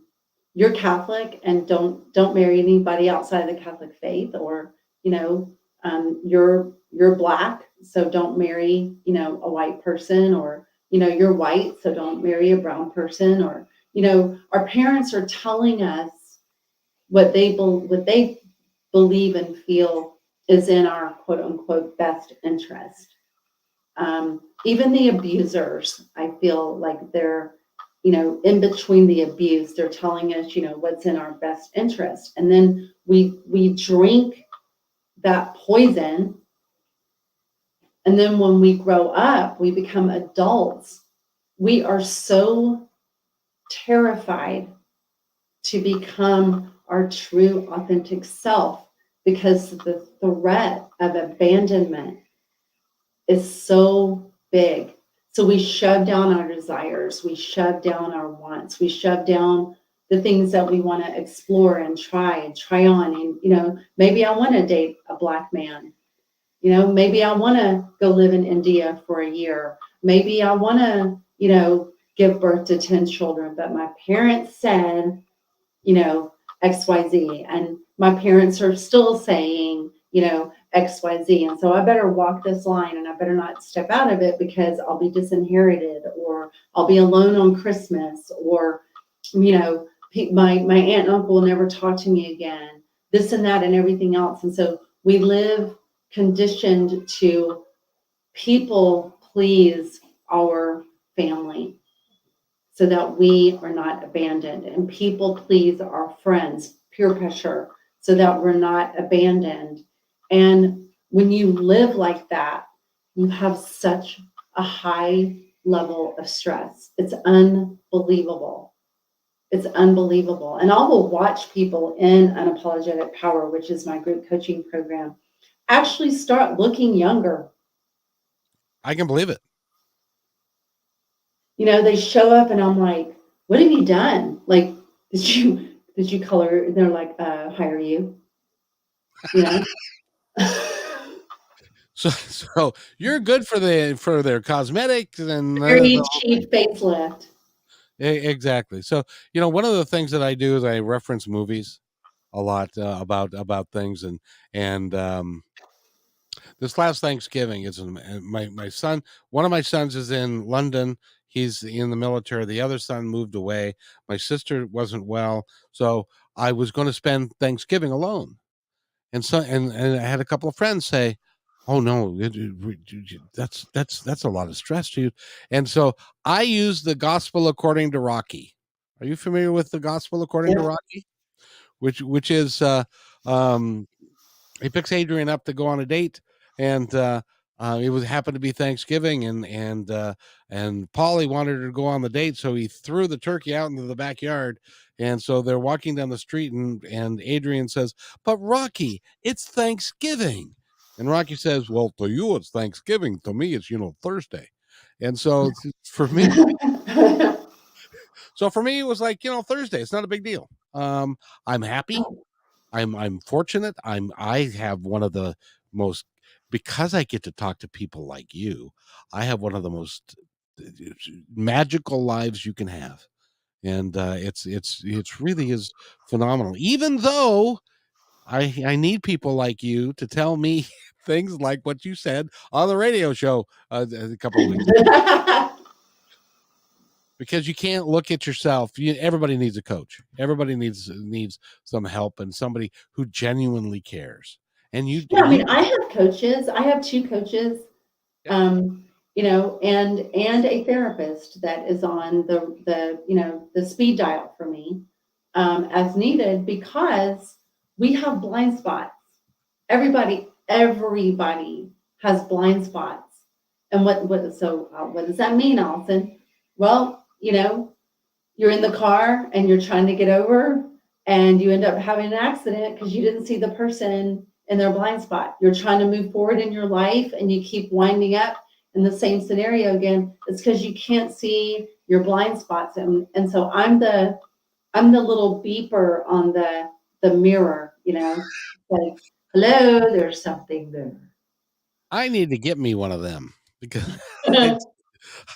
you're Catholic and don't marry anybody outside of the Catholic faith, or you're black, so don't marry a white person, or you're white, so don't marry a brown person, or our parents are telling us what they believe and feel is in our quote unquote best interest. Even the abusers, I feel like they're, in between the abuse, they're telling us, what's in our best interest. And then we drink that poison. And then when we grow up, we become adults. We are so terrified to become our true, authentic self because the threat of abandonment is so big. So we shove down our desires, we shove down our wants, we shove down the things that we want to explore and try on. And, maybe I want to date a black man. Maybe I want to go live in India for a year. Maybe I want to, give birth to 10 children. But my parents said, XYZ. And my parents are still saying, XYZ. And so I better walk this line and I better not step out of it because I'll be disinherited, or I'll be alone on Christmas, or, my aunt and uncle will never talk to me again, this and that and everything else. And so we live conditioned to people please our family so that we are not abandoned, and people please our friends, peer pressure, so that we're not abandoned. And when you live like that, you have such a high level of stress. It's unbelievable. It's unbelievable. And I will watch people in Unapologetic Power, which is my group coaching program, actually start looking younger. I can believe it. They show up and I'm like, what have you done? Like, did you color? And they're like, hire you, you know? So you're good for their cosmetics and Very cheap facelift. exactly. So one of the things that I do is I reference movies a lot about things, and this last Thanksgiving is my son. One of my sons is in London. He's in the military. The other son moved away. My sister wasn't well, so I was going to spend Thanksgiving alone. And I had a couple of friends say, "Oh no, that's a lot of stress to you." And so I use the Gospel according to Rocky. Are you familiar with the Gospel according to Yeah. Rocky? Which is um, he picks Adrian up to go on a date, and it was happened to be Thanksgiving, and Polly wanted her to go on the date, so he threw the turkey out into the backyard, and so they're walking down the street, and Adrian says, "But Rocky, it's Thanksgiving," and Rocky says, "Well, to you it's Thanksgiving, to me it's Thursday," and so for me, it was like Thursday. It's not a big deal. I'm happy. I'm fortunate. I have one of the most, because I get to talk to people like you. I have one of the most magical lives you can have, and it's really is phenomenal. Even though I need people like you to tell me things like what you said on the radio show a couple of weeks ago, because you can't look at yourself. Everybody needs a coach. Everybody needs some help and somebody who genuinely cares. And Yeah, I you mean, I have coaches. I have two coaches, yeah. and a therapist that is on the speed dial for me, as needed, because we have blind spots. Everybody has blind spots. And what does that mean, Allison? Well, you're in the car and you're trying to get over and you end up having an accident because you didn't see the person in their blind spot. You're trying to move forward in your life and you keep winding up in the same scenario again. It's because you can't see your blind spots. And so I'm the little beeper on the mirror, like, hello, there's something there. I need to get me one of them because I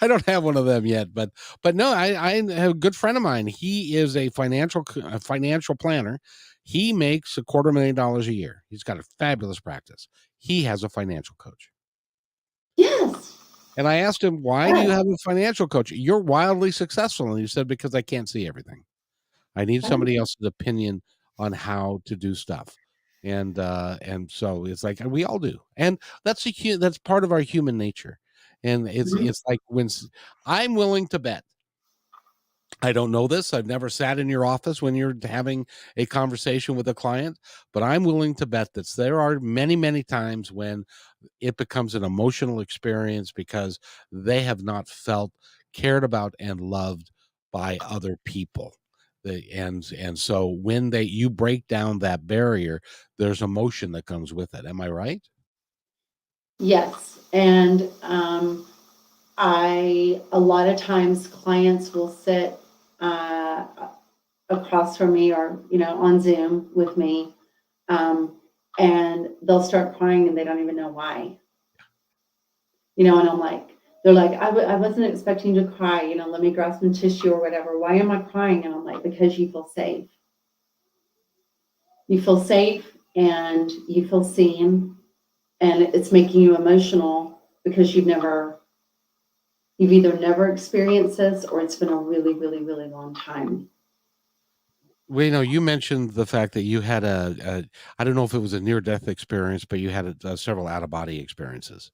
I don't have one of them yet, but no, I have a good friend of mine. He is a financial planner. He makes $250,000 a year. He's got a fabulous practice. He has a financial coach. Yes. And I asked him, why do you have a financial coach? You're wildly successful. And he said, because I can't see everything. I need somebody else's opinion on how to do stuff. And so it's like we all do. And that's part of our human nature. And it's like I'm willing to bet. I don't know this. I've never sat in your office when you're having a conversation with a client, but I'm willing to bet that there are many, many times when it becomes an emotional experience because they have not felt cared about and loved by other people. And so when you break down that barrier, there's emotion that comes with it. Am I right? Yes. And a lot of times clients will sit across from me or, on Zoom with me. And they'll start crying and they don't even know why. And I'm like, they're like, I wasn't expecting to cry, let me grab some tissue or whatever. Why am I crying? And I'm like, because you feel safe. You feel safe and you feel seen, and it's making you emotional because you've either never experienced this or it's been a really, really, really long time. Well, you mentioned the fact that you had I don't know if it was a near-death experience, but you had several out-of-body experiences.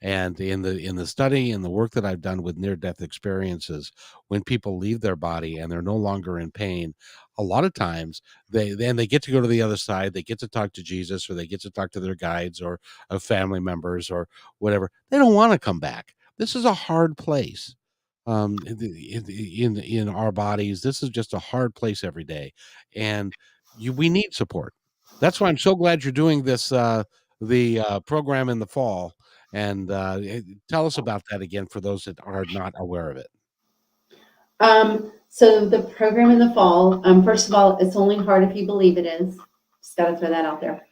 And in the study and the work that I've done with near-death experiences, when people leave their body and they're no longer in pain, a lot of times they get to go to the other side, they get to talk to Jesus, or they get to talk to their guides or family members or whatever. They don't want to come back. This is a hard place. In our bodies, this is just a hard place every day, and we need support. That's why I'm so glad you're doing this the program in the fall. And tell us about that again for those that are not aware of it. So the program in the fall, first of all, it's only hard if you believe it is. Just got to throw that out there.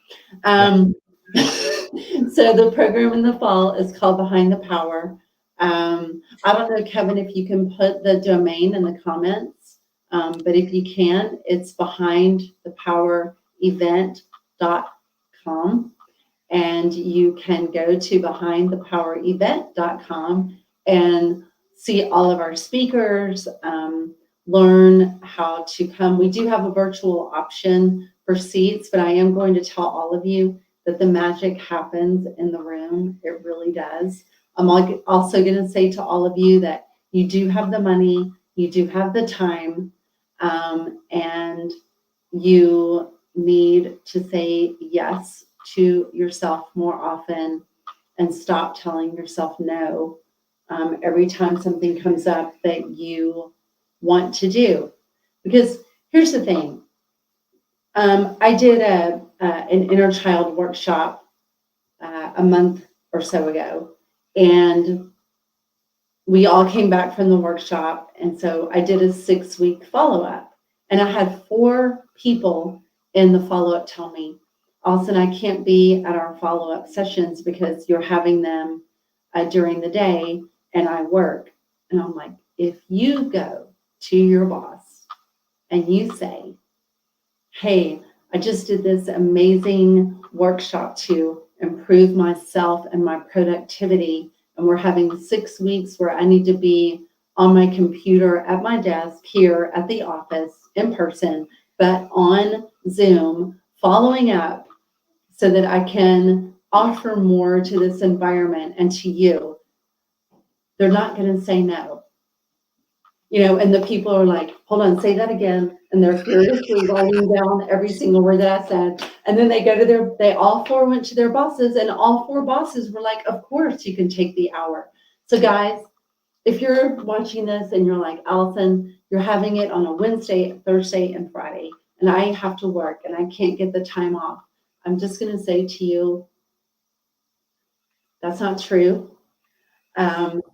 So the program in the fall is called Behind the Power. I don't know, Kevin, if you can put the domain in the comments, but if you can, it's behindthepowerevent.com. And you can go to behindthepowerevent.com and see all of our speakers, learn how to come. We do have a virtual option for seats, but I am going to tell all of you that the magic happens in the room. It really does. I'm also going to say to all of you that you do have the money, you do have the time, and you need to say yes to yourself more often and stop telling yourself no every time something comes up that you want to do. Because here's the thing. I did an inner child workshop a month or so ago, and we all came back from the workshop. And so I did a 6-week follow-up, and I had 4 people in the follow-up tell me, Allyson, I can't be at our follow-up sessions because you're having them during the day and I work. And I'm like, if you go to your boss and you say, hey, I just did this amazing workshop to improve myself and my productivity, and we're having 6 weeks where I need to be on my computer at my desk here at the office in person, but on Zoom, following up so that I can offer more to this environment and to you, they're not going to say no. and the people are like, hold on, say that again. And they're furiously writing down every single word that I said. And then they all four went to their bosses, and all four bosses were like, of course you can take the hour. So guys, if you're watching this and you're like, Allyson, you're having it on a Wednesday, Thursday, and Friday, and I have to work and I can't get the time off, I'm just going to say to you, that's not true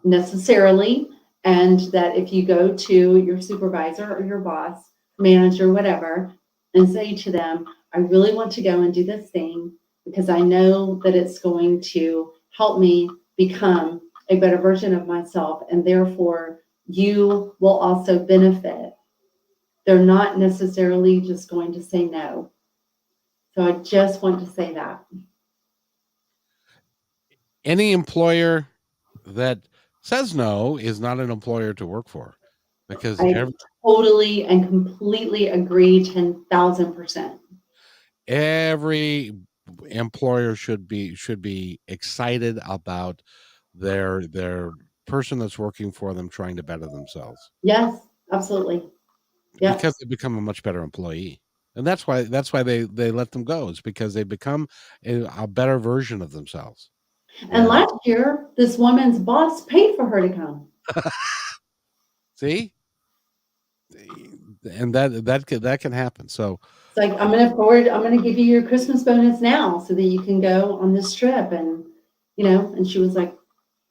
necessarily. And that if you go to your supervisor or your boss, manager, whatever, and say to them, I really want to go and do this thing because I know that it's going to help me become a better version of myself, and therefore you will also benefit. They're not necessarily just going to say no. So I just want to say that. Any employer that says no is not an employer to work for, because I totally and completely agree 10,000%. every employer should be excited about their person that's working for them trying to better themselves, Yes, absolutely. Yeah. because they become a much better employee. And that's why they let them go, is because they become a better version of themselves. And And last year, this woman's boss paid for her to come. see, and that can happen. So It's like, I'm going to give you your Christmas bonus now so that you can go on this trip. And she was like,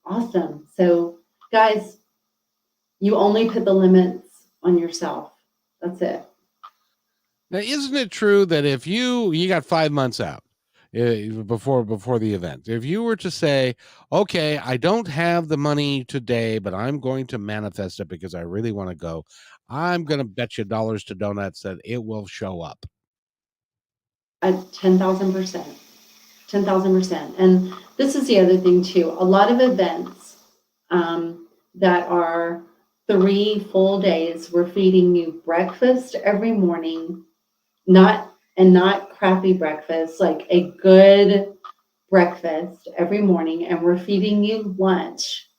awesome. So guys, you only put the limits on yourself. That's it. now, isn't it true that if you got 5 months out before the event, if you were to say, okay, I don't have the money today, but I'm going to manifest it because I really want to go, I'm going to bet you dollars to donuts that it will show up. 10,000%. 10,000%. And this is the other thing too. A lot of events that are 3 full days, we're feeding you breakfast every morning, not crappy breakfast, like a good breakfast every morning, and we're feeding you lunch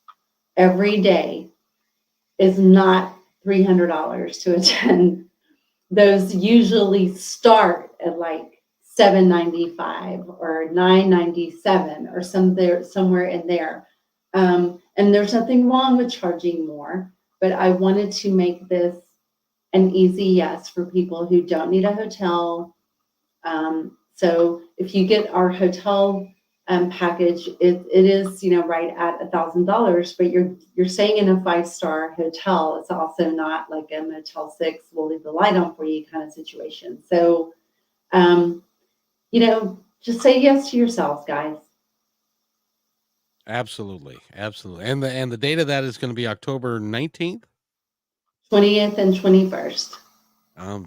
every day, is not $300 to attend. Those usually start at like $795 or $997 or somewhere in there. And there's nothing wrong with charging more, but I wanted to make this an easy yes for people who don't need a hotel. So if you get our hotel package, it is right at $1,000, but you're staying in a 5-star hotel. It's also not like a Motel 6, we'll leave the light on for you kind of situation. So just say yes to yourselves, guys. Absolutely, absolutely. And the date of that is going to be October 19th. 20th and 21st.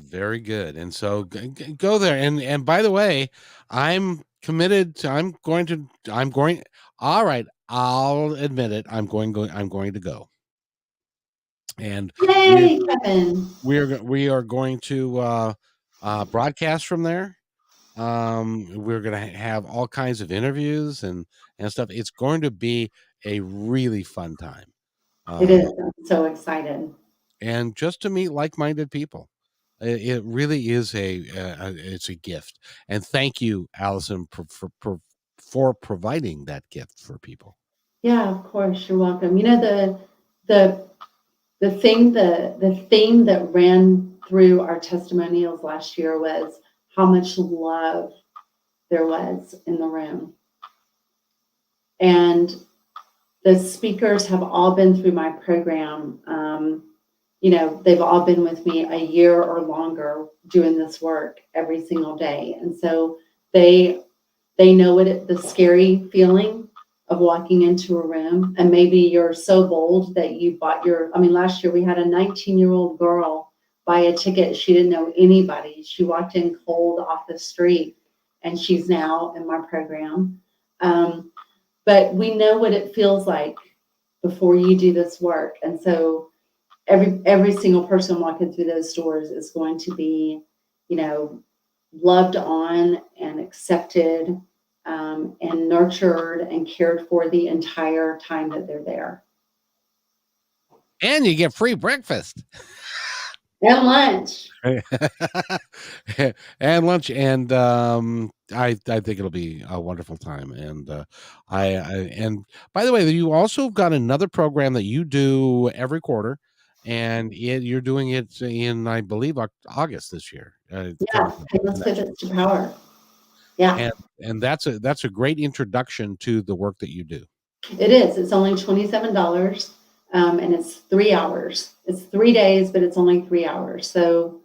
Very good. And so go there. And by the way, I'm committed to. All right. I'll admit it. I'm going to go. And Yay, Kevin. we are going to broadcast from there. We're going to have all kinds of interviews and stuff. It's going to be a really fun time. It is. I'm so excited. And just to meet like-minded people. It really is it's a gift. And thank you, Allyson, for providing that gift for people. Yeah, of course. You're welcome. The theme that ran through our testimonials last year was how much love there was in the room. And the speakers have all been through my program. They've all been with me a year or longer doing this work every single day. And so they know the scary feeling of walking into a room, and maybe you're so bold that you bought last year we had a 19-year-old girl buy a ticket. She didn't know anybody. She walked in cold off the street, and she's now in my program. But we know what it feels like before you do this work. And so every single person walking through those doors is going to be, loved on and accepted, and nurtured and cared for the entire time that they're there. And you get free breakfast. And lunch. And lunch, and I think it'll be a wonderful time. And and by the way, you also got another program that you do every quarter, and you're doing it in, I believe, August this year. Yeah, painless pivots to power. Yeah, and that's a great introduction to the work that you do. it is. It's only $27, and it's 3 hours. It's 3 days, but it's only 3 hours. So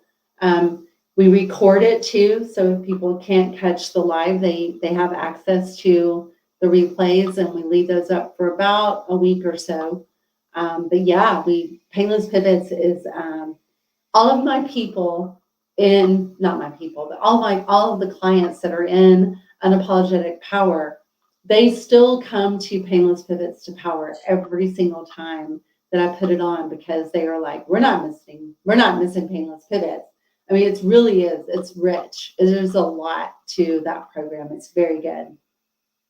we record it too, so if people can't catch the live, they have access to the replays, and we leave those up for about a week or so. But yeah, painless pivots is all of my people not my people, but all of the clients that are in unapologetic power, they still come to painless pivots to power every single time that I put it on, because they are like, we're not missing painless pivots. I mean, it really is. It's rich. There's a lot to that program. It's very good.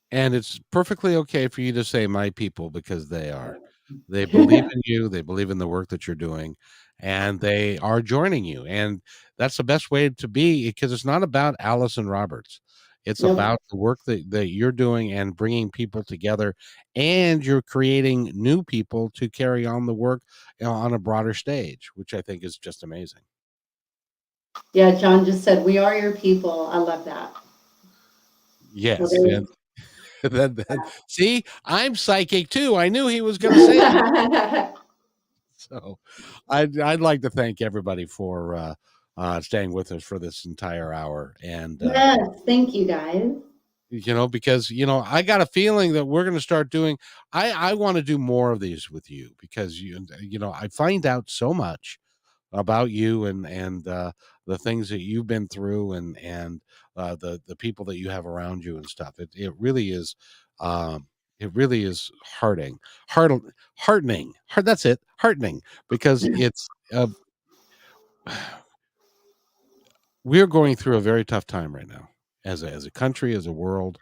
And it's perfectly okay for you to say my people, because they believe in you, they believe in the work that you're doing, and they are joining you. And that's the best way to be, because it's not about Allyson Roberts. It's Nope. about the work that you're doing and bringing people together, and you're creating new people to carry on the work, on a broader stage, which I think is just amazing. Yeah, John just said, we are your people. I love that. Yes. Well, See, I'm psychic too. I knew he was going to say that. So I'd like to thank everybody for staying with us for this entire hour. And yes, thank you guys. because I got a feeling that we're going to start doing. I want to do more of these with you, because I find out so much about you, and the things that you've been through, and the people that you have around you and stuff. It really is. It really is heartening. That's it, heartening, because it's we're going through a very tough time right now, as a country, as a world,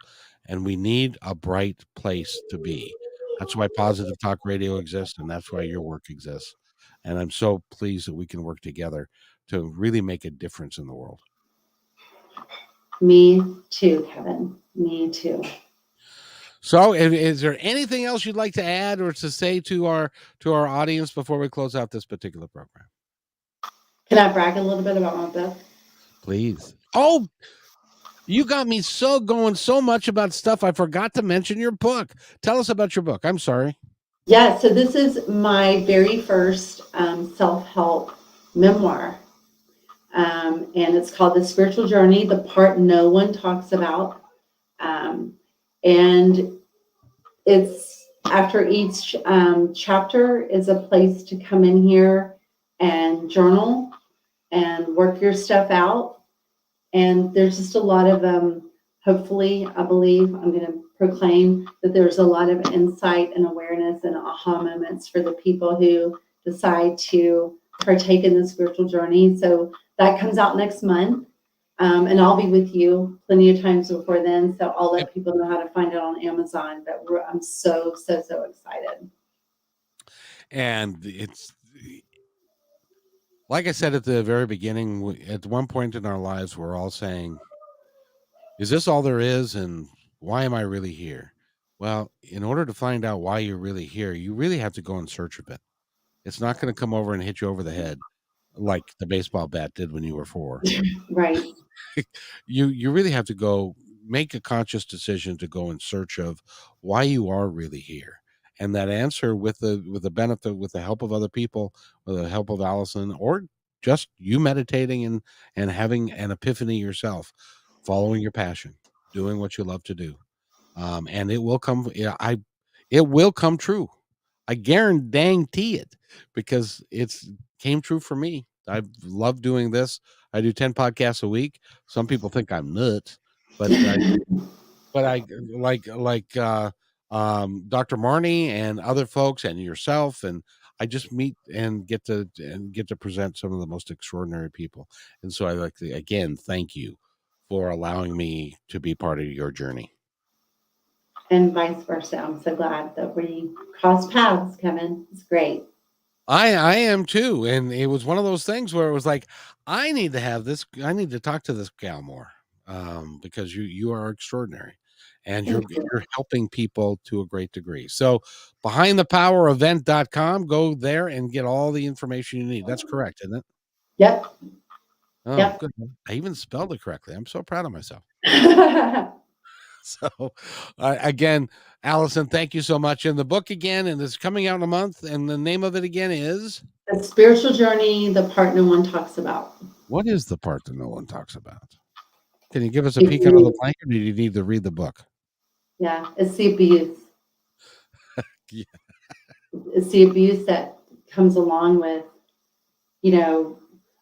and we need a bright place to be. That's why Positive Talk Radio exists, and that's why your work exists. And I'm so pleased that we can work together to really make a difference in the world. Me too, Kevin. Me too. So, is there anything else you'd like to add or to say to our audience before we close out this particular program? Can I brag a little bit about my book? Please. Oh, you got me going so much about stuff. I forgot to mention your book. Tell us about your book. I'm sorry. Yeah, so this is my very first self-help memoir. And it's called The Spiritual Journey, the part no one talks about. And it's after each chapter is a place to come in here and journal and work your stuff out. And there's just a lot of, hopefully, I believe, I'm going to proclaim that there's a lot of insight and awareness and aha moments for the people who decide to partake in the spiritual journey. So that comes out next month. And I'll be with you plenty of times before then. So I'll let people know how to find it on Amazon. But I'm so excited. And it's like I said at the very beginning, at one point in our lives, we're all saying, is this all there is? And why am I really here? Well, in order to find out why you're really here, you really have to go in search of it. It's not going to come over and hit you over the head like the baseball bat did when you were 4. Right. You really have to go make a conscious decision to go in search of why you are really here. And that answer, with the benefit, with the help of other people, with the help of Allyson, or just you meditating and having an epiphany yourself, following your passion, doing what you love to do. And it will come. It will come true. I guarantee it, because it's came true for me. I love doing this. I do 10 podcasts a week. Some people think I'm nuts, but I like Dr. Marnie and other folks and yourself, and I just meet and get to present some of the most extraordinary people. And so I like to again thank you for allowing me to be part of your journey. And vice versa. I'm so glad that we crossed paths, Kevin. It's great. I am too. And it was one of those things where it was like, I need to have this. I need to talk to this gal more, because you are extraordinary, and Thank you. you're helping people to a great degree. So behindthepowerevent.com, go there and get all the information you need. That's correct, isn't it? Yep. Oh, Yep. good. I even spelled it correctly. I'm so proud of myself. So, again, Allyson, thank you so much. And the book again, and it's coming out in a month, and the name of it again is The spiritual journey, the part no one talks about. What is the part that no one talks about? Can you give us a peek under the blanket, or do you need to read the book? Yeah, it's the abuse. Yeah. It's the abuse that comes along with,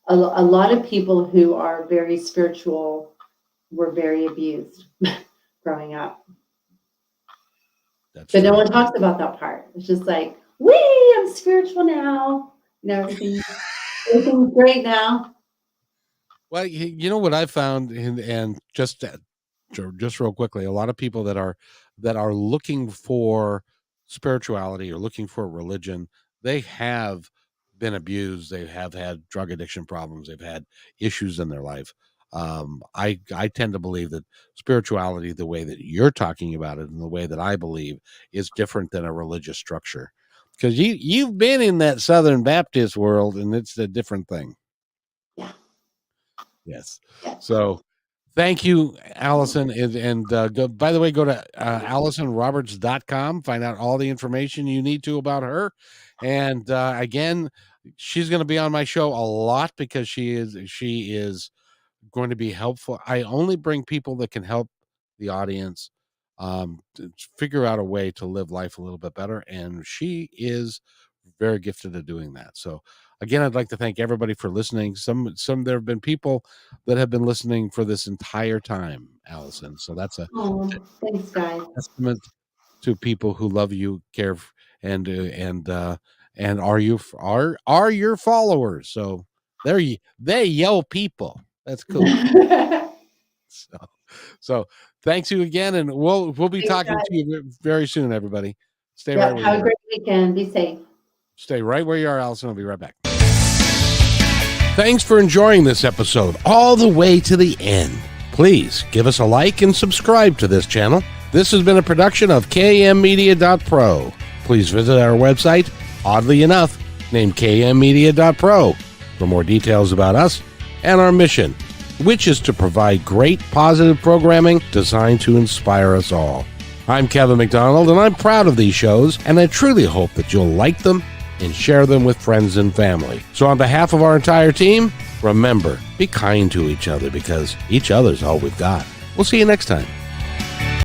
a lot of people who are very spiritual were very abused growing up. That's But true. no one talks about that part. It's just like, wee, I'm spiritual now. Everything's great now. Well, you know what I found, and just real quickly, a lot of people that are looking for spirituality or looking for religion, they have been abused. They have had drug addiction problems. They've had issues in their life. I tend to believe that spirituality, the way that you're talking about it and the way that I believe, is different than a religious structure, because you've been in that Southern Baptist world, and it's a different thing. Yeah. Yes. Yeah. So thank you, Allyson. And by the way, go to AllysonRoberts.com, find out all the information you need to about her. And again, she's going to be on my show a lot because she is going to be helpful. I only bring people that can help the audience to figure out a way to live life a little bit better. And she is very gifted at doing that. So again, I'd like to thank everybody for listening. Some there have been people that have been listening for this entire time, Allyson. So that's a thanks, guys. testament to people who love you, care, and are your followers. So they yell people. That's cool. So thanks you again, and we'll be talking to you very soon, everybody. Stay right where you are. Have a great weekend. Be safe. Stay right where you are, Allyson. I'll be right back. Thanks for enjoying this episode all the way to the end. Please give us a like and subscribe to this channel. This has been a production of kmmedia.pro. Please visit our website, oddly enough, named kmmedia.pro, for more details about us and our mission, which is to provide great positive programming designed to inspire us all. I'm Kevin McDonald, and I'm proud of these shows, and I truly hope that you'll like them and share them with friends and family. So on behalf of our entire team, remember, be kind to each other, because each other's all we've got. We'll see you next time.